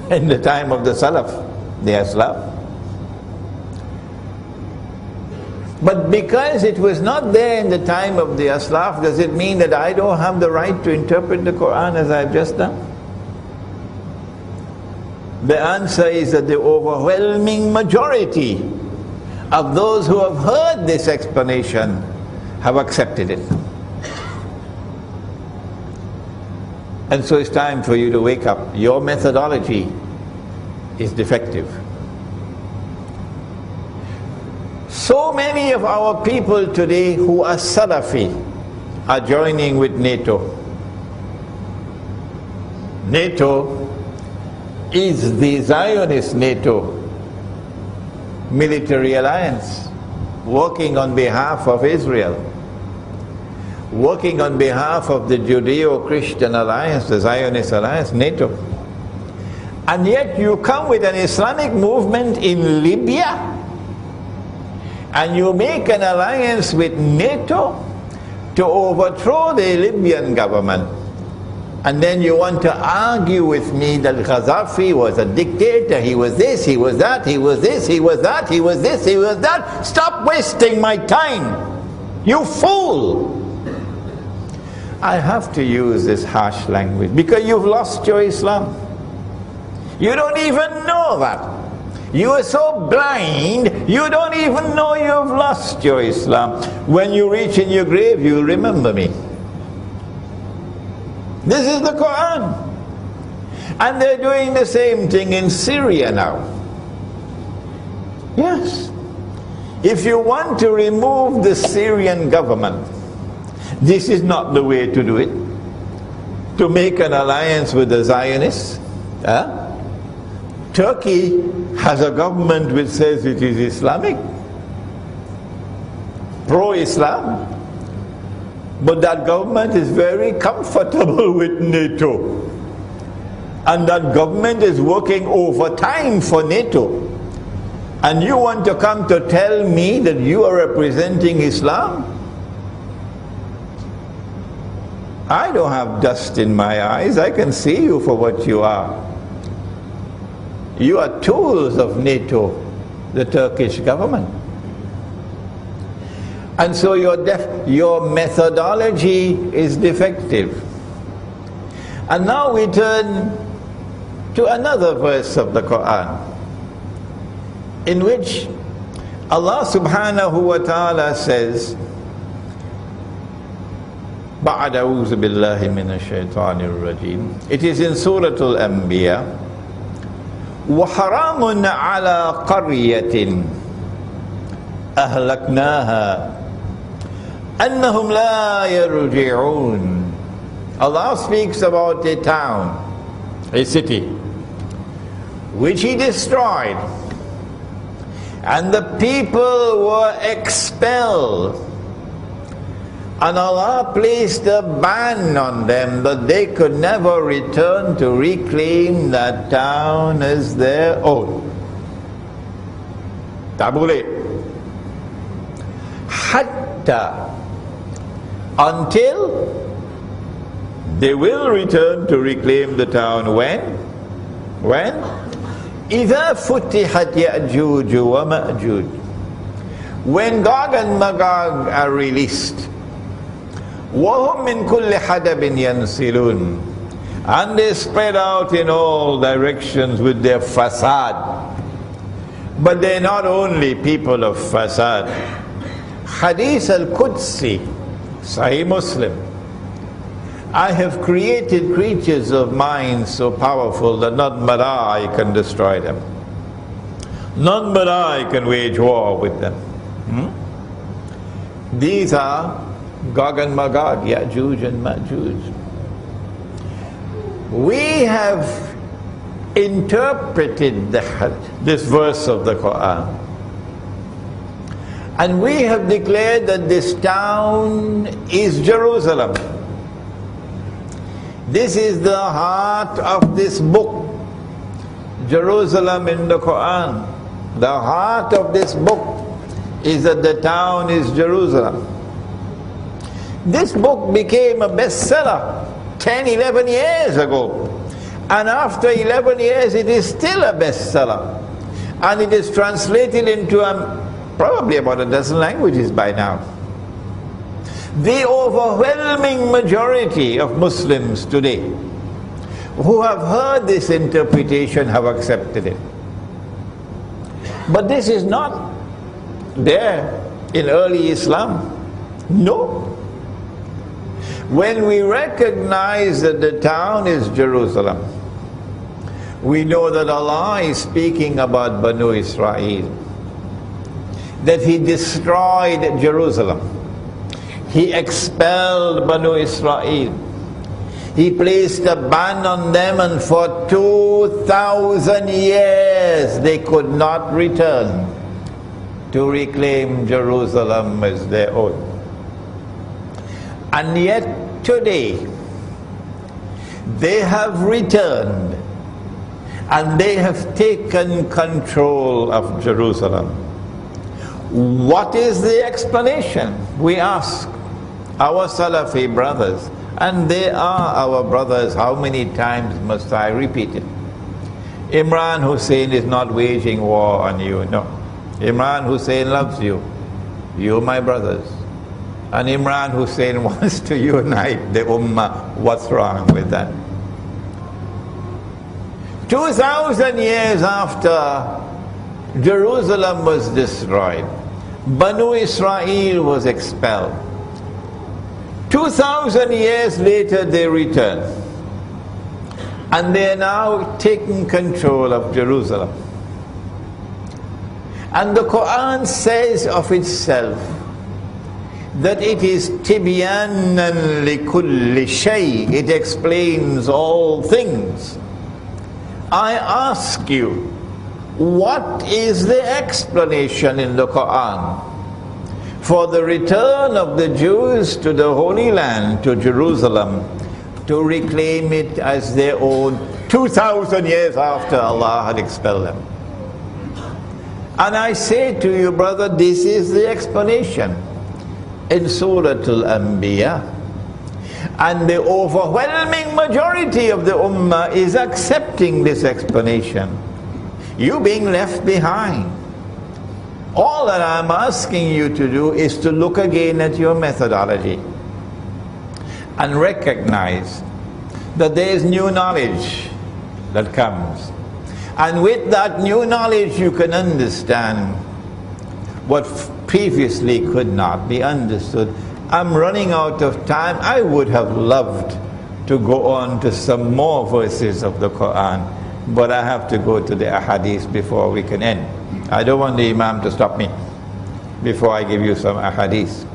in the time of the Salaf, the Aslaf. But because it was not there in the time of the Aslaf, does it mean that I don't have the right to interpret the Quran as I've just done? The answer is that the overwhelming majority of those who have heard this explanation have accepted it. And so it's time for you to wake up. Your methodology is defective. So many of our people today who are Salafi are joining with NATO. NATO is the Zionist NATO military alliance, working on behalf of Israel, working on behalf of the Judeo-Christian alliance, the Zionist alliance, NATO. And yet you come with an Islamic movement in Libya, and you make an alliance with NATO to overthrow the Libyan government. And then you want to argue with me that Gaddafi was a dictator, he was this, he was that, he was this, he was that, he was this, he was that. Stop wasting my time, you fool! I have to use this harsh language because you've lost your Islam. You don't even know that. You are so blind, you don't even know you've lost your Islam. When you reach in your grave, you remember me. This is the Quran. And they're doing the same thing in Syria now. Yes. If you want to remove the Syrian government, this is not the way to do it. To make an alliance with the Zionists. Turkey has a government which says it is Islamic, pro-Islam. But that government is very comfortable with NATO. And that government is working overtime for NATO. And you want to come to tell me that you are representing Islam? I don't have dust in my eyes. I can see you for what you are. You are tools of NATO, the Turkish government. And so your methodology is defective. And now we turn to another verse of the Quran, in which Allah subhanahu wa ta'ala says, بعد أعوذ بالله من الشيطان الرجيم. It is in Surah Al-Anbiya. وحرام على قرية أهلكناها أنهم لا يرجعون. Allah speaks about a town, a city, which He destroyed, and the people were expelled, and Allah placed a ban on them that they could never return to reclaim that town as their own. Tabule. Hatta, until they will return to reclaim the town. When? When? إِذَا فُتِحَتْ يَأْجُوجُ وَمَأْجُوجُ. When Gog and Magog are released. وَهُمْ مِنْ كُلِّ حَدَبٍ يَنْسِلُونَ. And they spread out in all directions with their fasad. But they're not only people of fasad. Hadith al-Qudsi, Sahih Muslim. I have created creatures of mind so powerful that none but I can destroy them. None but I can wage war with them. These are Gog and Magog, Ya'juj and Ma'juj. We have interpreted this verse of the Quran, and we have declared that this town is Jerusalem. This is the heart of this book, Jerusalem in the Quran. The heart of this book is that the town is Jerusalem. This book became a bestseller 10, 11 years ago. And after 11 years, it is still a bestseller. And it is translated into probably about a dozen languages by now. The overwhelming majority of Muslims today who have heard this interpretation have accepted it. But this is not there in early Islam. No. When we recognize that the town is Jerusalem, we know that Allah is speaking about Banu Israel, that He destroyed Jerusalem. He expelled Banu Israel. He placed a ban on them, and for 2,000 years they could not return to reclaim Jerusalem as their own. And yet today they have returned and they have taken control of Jerusalem. What is the explanation? We ask our Salafi brothers, and they are our brothers. How many times must I repeat it? Imran Hussein is not waging war on you, no. Imran Hussein loves you. You, my brothers. And Imran Hussein wants to unite the Ummah. What's wrong with that? 2,000 years after Jerusalem was destroyed, Banu Israel was expelled. 2,000 years later they returned, and they are now taking control of Jerusalem. And the Quran says of itself that it is tibyanan likulli shay. It explains all things. I ask you, what is the explanation in the Quran for the return of the Jews to the Holy Land, to Jerusalem, to reclaim it as their own 2,000 years after Allah had expelled them? And I say to you, brother, this is the explanation in Surah Al-Anbiya. And the overwhelming majority of the Ummah is accepting this explanation. You being left behind. All that I'm asking you to do is to look again at your methodology and recognize that there is new knowledge that comes. And with that new knowledge you can understand what previously could not be understood. I'm running out of time. I would have loved to go on to some more verses of the Quran, but I have to go to the ahadith before we can end. I don't want the Imam to stop me before I give you some ahadith.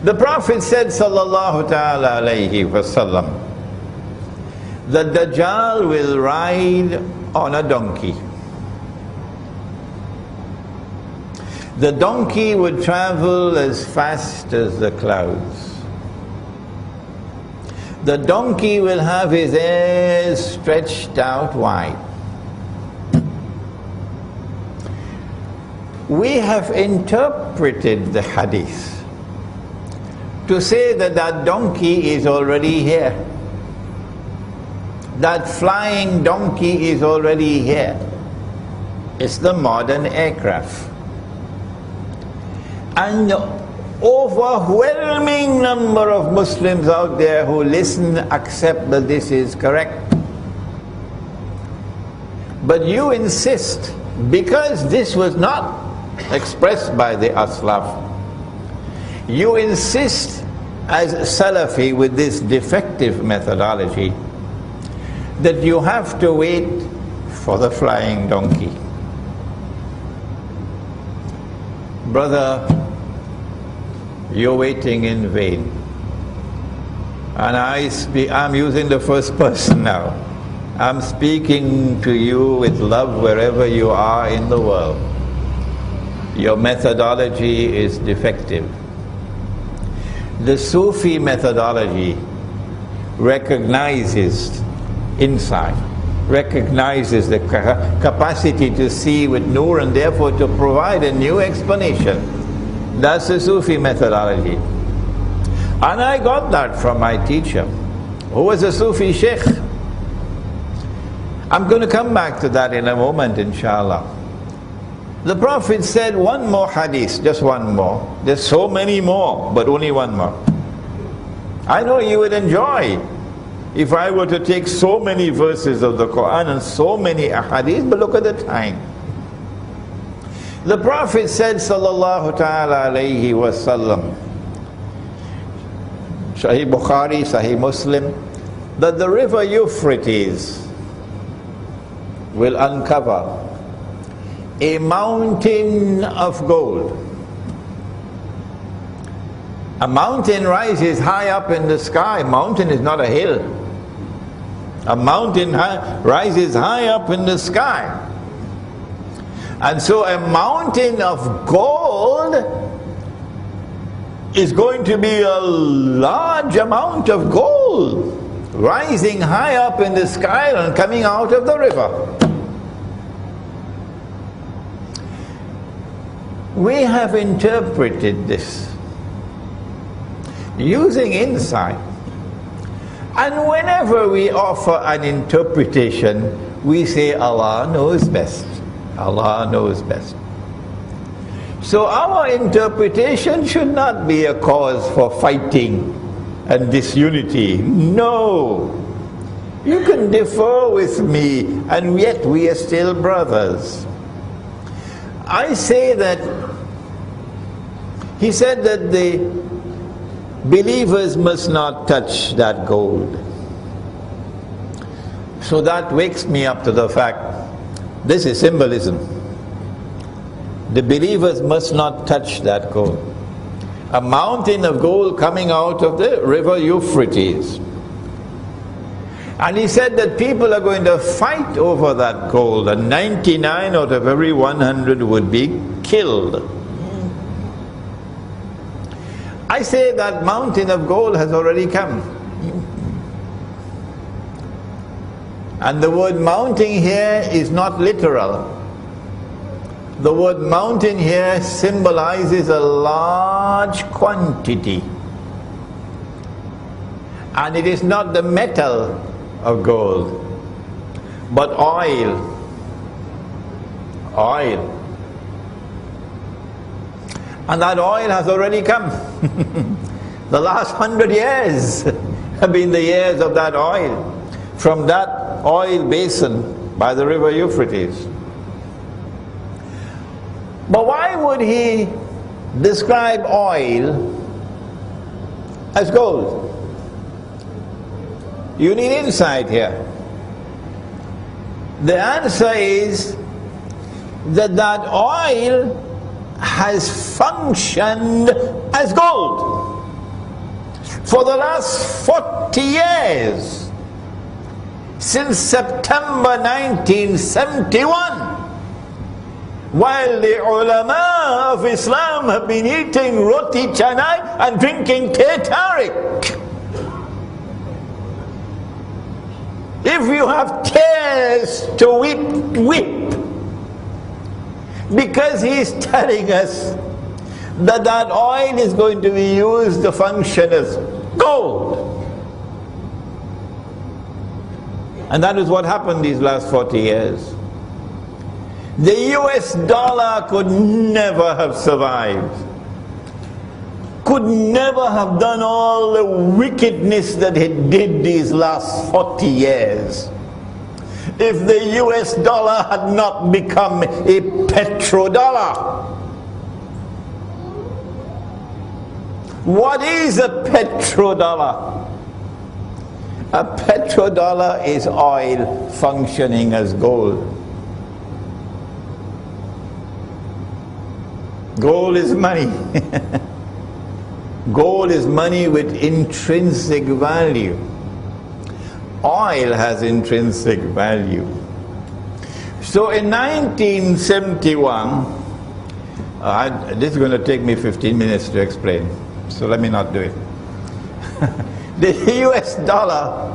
The Prophet said, sallallahu ta'ala alayhi wa sallam, the Dajjal will ride on a donkey. The donkey would travel as fast as the clouds. The donkey will have his ears stretched out wide. We have interpreted the hadith to say that that donkey is already here. That flying donkey is already here. It's the modern aircraft. And the overwhelming number of Muslims out there who listen accept that this is correct. But you insist, because this was not expressed by the Aslaf, you insist as Salafi with this defective methodology that you have to wait for the flying donkey. Brother, you're waiting in vain. And I'm using the first person now. I'm speaking to you with love wherever you are in the world. Your methodology is defective. The Sufi methodology recognizes insight, recognizes the capacity to see with nur and therefore to provide a new explanation. That's the Sufi methodology. And I got that from my teacher, who was a Sufi Sheikh. I'm going to come back to that in a moment, inshallah. The Prophet said one more hadith, just one more. There's so many more, but only one more. I know you would enjoy if I were to take so many verses of the Quran and so many ahadith, but look at the time. The Prophet said, sallallahu ta'ala alayhi wa sallam, Sahih Bukhari, Sahih Muslim, that the river Euphrates will uncover a mountain of gold. A mountain rises high up in the sky. Mountain is not a hill. A mountain rises high up in the sky. And so a mountain of gold is going to be a large amount of gold rising high up in the sky and coming out of the river. We have interpreted this using insight. And whenever we offer an interpretation, we say Allah knows best. Allah knows best. So our interpretation should not be a cause for fighting and disunity. No. You can differ with me, and yet we are still brothers. I say that he said that the believers must not touch that gold. So that wakes me up to the fact, this is symbolism. The believers must not touch that gold. A mountain of gold coming out of the river Euphrates. And he said that people are going to fight over that gold, and 99 out of every 100 would be killed. I say that mountain of gold has already come. And the word mountain here is not literal. The word mountain here symbolizes a large quantity. And it is not the metal of gold, but oil. Oil. And that oil has already come. The last 100 years have been the years of that oil, from that oil basin by the river Euphrates. But why would he describe oil as gold? You need insight here. The answer is that that oil has functioned as gold for the last 40 years, since September 1971, while the ulama of Islam have been eating roti canai and drinking teh tarik. If you have tears to weep, weep. Because he's telling us that that oil is going to be used to function as gold. And that is what happened these last 40 years. The US dollar could never have survived, could never have done all the wickedness that it did these last 40 years, if the US dollar had not become a petrodollar. What is a petrodollar? A petrodollar is oil functioning as gold. Gold is money. Gold is money with intrinsic value. Oil has intrinsic value. So in 1971, this is going to take me 15 minutes to explain, so let me not do it. The US dollar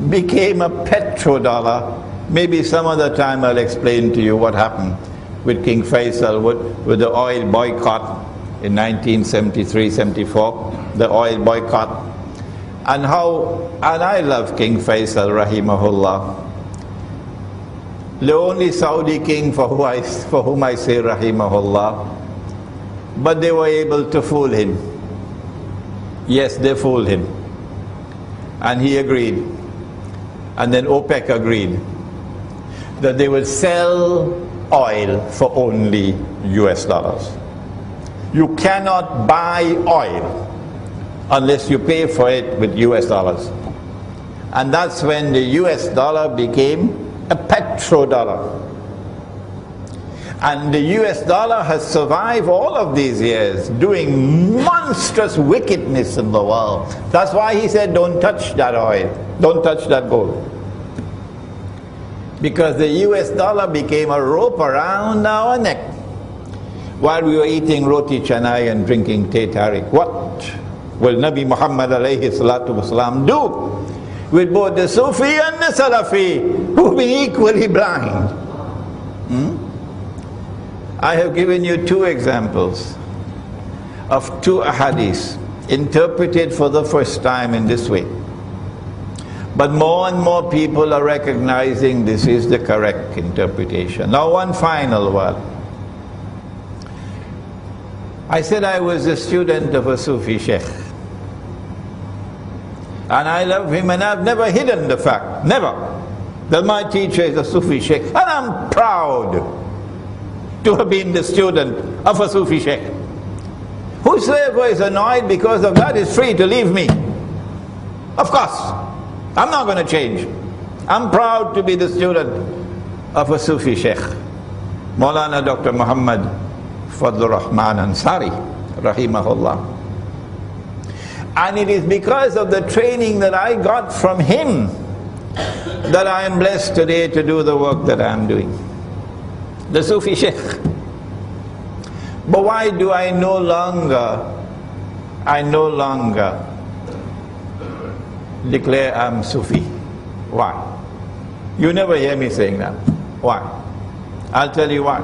became a petrodollar. Maybe some other time I'll explain to you what happened with King Faisal, with the oil boycott in 1973-74, the oil boycott, and I love King Faisal rahimahullah, the only Saudi king for whom I say rahimahullah, but they were able to fool him. Yes, they fooled him, and he agreed, and then OPEC agreed that they will sell oil for only US dollars. You cannot buy oil unless you pay for it with US dollars. And that's when the US dollar became a petrodollar. And the US dollar has survived all of these years doing monstrous wickedness in the world. That's why he said, don't touch that oil, don't touch that gold. Because the US dollar became a rope around our neck while we were eating roti canai and drinking teh tarik. What will Nabi Muhammad alayhi salatu wasalam do with both the Sufi and the Salafi, who've been equally blind? I have given you two examples of two ahadith interpreted for the first time in this way. But more and more people are recognizing this is the correct interpretation. Now one final one. I said I was a student of a Sufi Sheikh. And I love him, and I've never hidden the fact, never, that my teacher is a Sufi Sheikh. And I'm proud to have been the student of a Sufi Sheikh. Whosoever is annoyed because of that is free to leave me. Of course, I'm not going to change. I'm proud to be the student of a Sufi Sheikh, Maulana Dr. Muhammad Fadlur Rahman Ansari, rahimahullah. And it is because of the training that I got from him that I am blessed today to do the work that I am doing. The Sufi Sheikh. But why do I no longer declare I'm Sufi? Why? You never hear me saying that. Why? I'll tell you why.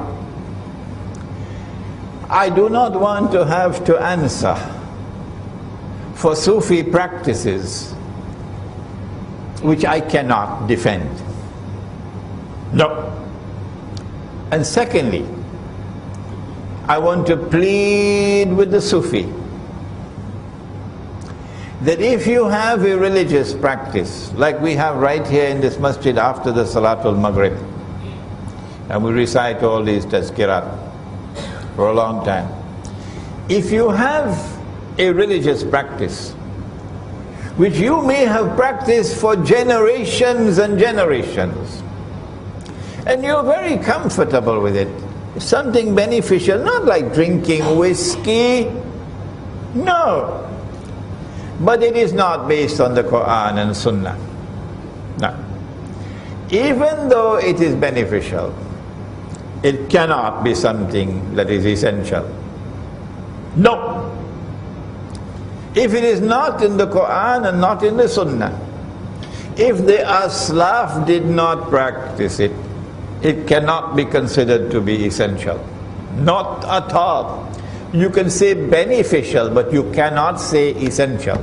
I do not want to have to answer for Sufi practices which I cannot defend. No. And secondly, I want to plead with the Sufi that if you have a religious practice, like we have right here in this masjid after the Salatul Maghrib, and we recite all these tazkirat for a long time. If you have a religious practice, which you may have practiced for generations and generations, and you're very comfortable with it, something beneficial, not like drinking whiskey, no. But it is not based on the Quran and Sunnah. No. Even though it is beneficial, it cannot be something that is essential. No. If it is not in the Quran and not in the Sunnah, if the Aslaf did not practice it, it cannot be considered to be essential. Not at all. You can say beneficial, but you cannot say essential.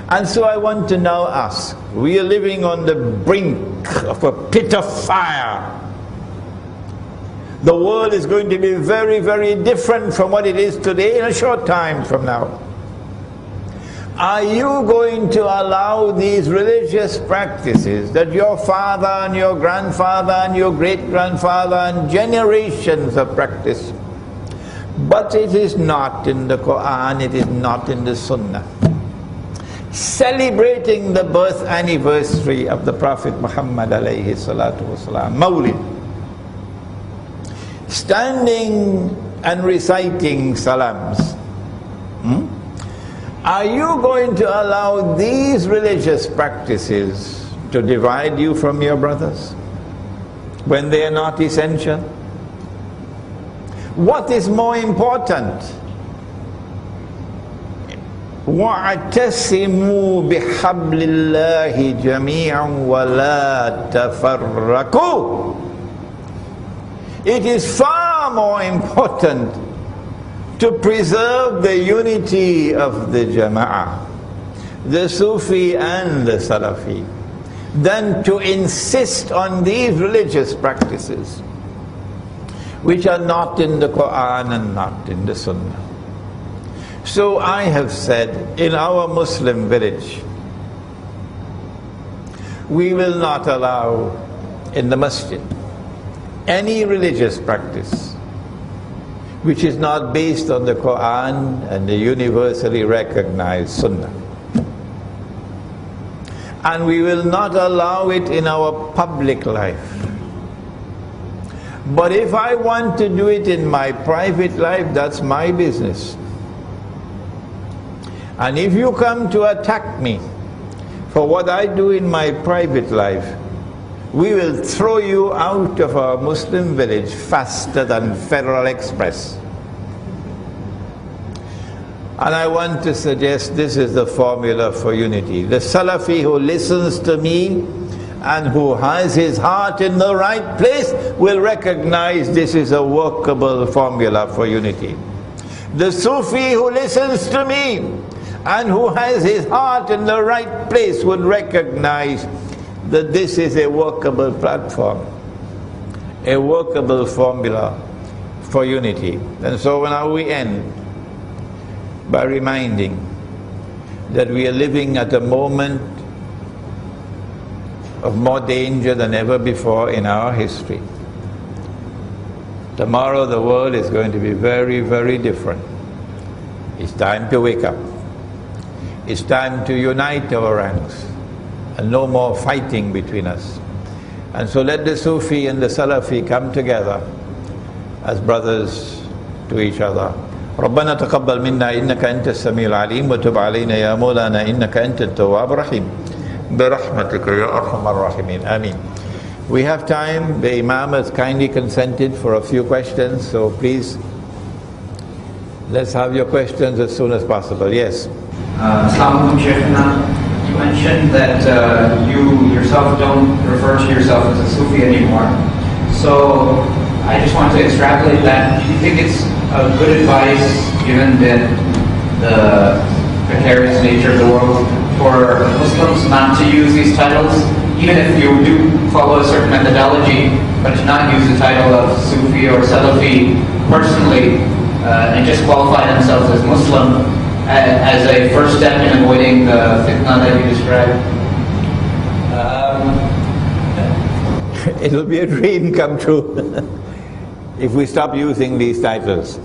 And so I want to now ask, we are living on the brink of a pit of fire. The world is going to be very, very different from what it is today in a short time from now. Are you going to allow these religious practices that your father and your grandfather and your great-grandfather and generations have practiced, but it is not in the Quran, it is not in the Sunnah, celebrating the birth anniversary of the Prophet Muhammad alayhi salatu wasalam, Mawlid, standing and reciting salams, Are you going to allow these religious practices to divide you from your brothers when they are not essential? What is more important? وَاعْتَصِمُوا بِحَبْلِ اللَّهِ جَمِيعًا وَلَا تَفَرَّقُوا. It is far more important to preserve the unity of the Jama'ah, the Sufi and the Salafi, than to insist on these religious practices which are not in the Quran and not in the Sunnah. So I have said, in our Muslim village, we will not allow in the masjid any religious practice which is not based on the Quran and the universally recognized Sunnah. And we will not allow it in our public life. But if I want to do it in my private life, that's my business. And if you come to attack me for what I do in my private life, we will throw you out of our Muslim village faster than Federal Express. And I want to suggest this is the formula for unity. The Salafi who listens to me and who has his heart in the right place will recognize this is a workable formula for unity. The Sufi who listens to me and who has his heart in the right place would recognize that this is a workable platform, a workable formula for unity. And so now we end by reminding that we are living at a moment of more danger than ever before in our history. Tomorrow the world is going to be very, very different. It's time to wake up. It's time to unite our ranks and no more fighting between us. And so let the Sufi and the Salafi come together as brothers to each other. ربنا تقبل منا إنك أنت السميع العليم وتب علينا يا مولانا إنك أنت التواب الرحيم برحمتك يا أرحم الراحمين آمين. We have time. The Imam has kindly consented for a few questions, so please let's have your questions as soon as possible. Yes. Assalamu alaikum, Sheikh. You mentioned that you yourself don't refer to yourself as a Sufi anymore. So I just want to extrapolate that. Do you think it's a good advice, given the precarious nature of the world, for Muslims not to use these titles, even if you do follow a certain methodology, but to not use the title of Sufi or Salafi personally, and just qualify themselves as Muslim as a first step in avoiding the fitna that you described? It'll be a dream come true if we stop using these titles.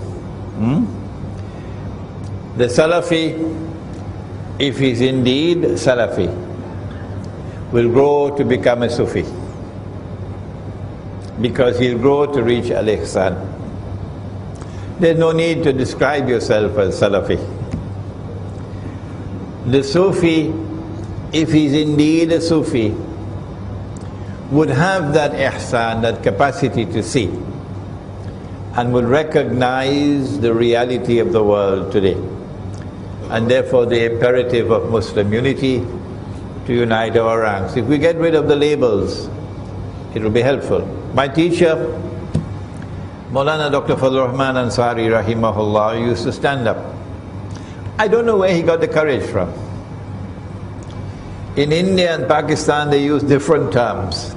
The Salafi, if he's indeed Salafi, will grow to become a Sufi, because he'll grow to reach al-ihsan. There's no need to describe yourself as Salafi. The Sufi, if he's indeed a Sufi, would have that ihsan, that capacity to see, and would recognize the reality of the world today, and therefore the imperative of Muslim unity to unite our ranks. If we get rid of the labels, it will be helpful. My teacher, Maulana Dr. Fazlur Rahman Ansari rahimahullah, used to stand up. I don't know where he got the courage from. In India and Pakistan they use different terms.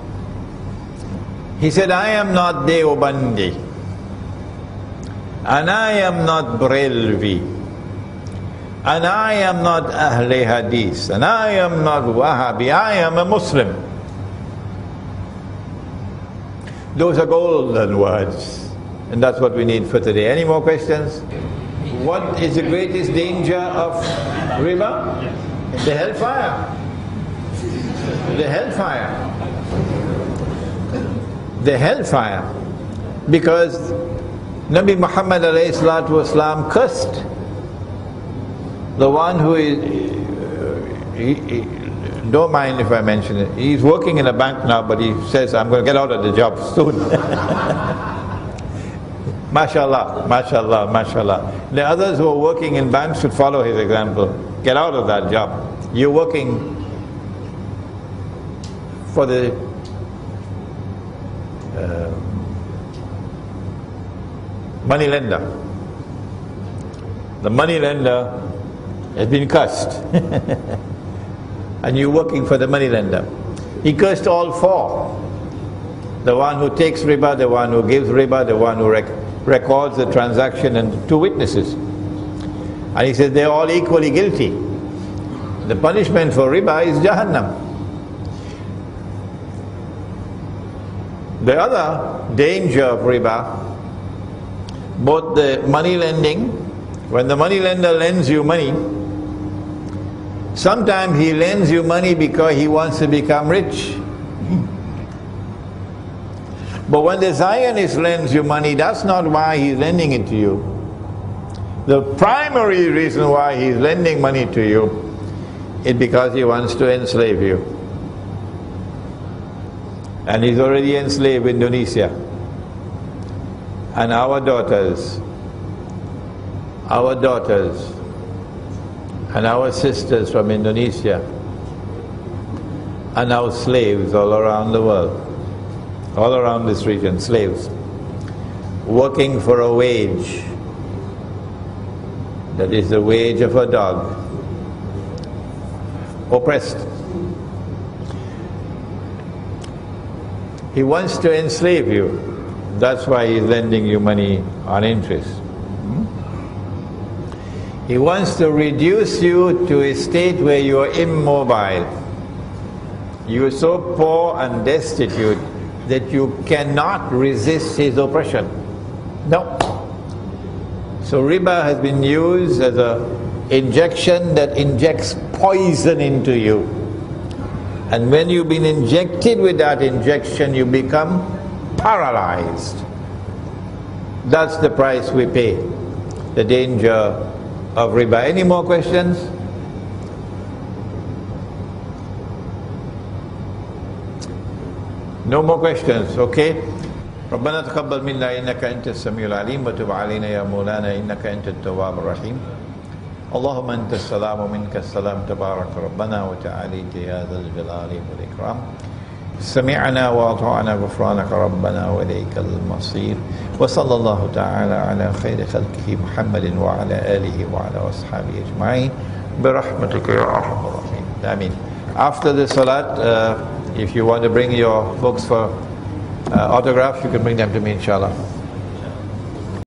He said, I am not Deobandi, and I am not Brelvi, and I am not Ahle Hadith, and I am not Wahhabi, I am a Muslim. Those are golden words, and that's what we need for today. Any more questions? What is the greatest danger of riba? The hellfire. The hellfire. The hellfire. Because Nabi Muhammad ﷺ cursed The one who is, don't mind if I mention it, he's working in a bank now, but he says, I'm going to get out of the job soon. MashaAllah, MashaAllah, MashaAllah. The others who are working in banks should follow his example. Get out of that job. You're working for the money lender. The money lender has been cursed. And you're working for the money lender. He cursed all four. The one who takes riba, the one who gives riba, the one who records the transaction, and two witnesses. And he says they're all equally guilty. The punishment for riba is Jahannam. The other danger of riba, both the money lending, when the money lender lends you money, sometimes he lends you money because he wants to become rich. But when the Zionist lends you money, that's not why he's lending it to you. The primary reason why he's lending money to you is because he wants to enslave you. And he's already enslaved Indonesia. And our daughters and our sisters from Indonesia are now slaves all around the world. All around this region, slaves, working for a wage that is the wage of a dog, oppressed. He wants to enslave you. That's why he's lending you money on interest. He wants to reduce you to a state where you are immobile. You are so poor and destitute that you cannot resist his oppression. No. So riba has been used as an injection that injects poison into you. And when you've been injected with that injection, you become paralyzed. That's the price we pay, the danger of riba. Any more questions? No more questions, okay? ربنا تقبل منا إنك أنت السميع العليم وتب علينا يا مولانا إنك أنت التواب الرحيم اللهم أنت السلام ومنك السلام تبارك ربنا وتعاليت يا ذا الجلال والإكرام سمعنا وأطعنا غفرانك ربنا وإليك المصير وصلى الله تعالى على خير خلقه محمد وعلى آله وعلى أصحابه أجمعين برحمتك يا أرحم الراحمين آمين. After the salat, if you want to bring your books for autographs, you can bring them to me, inshallah.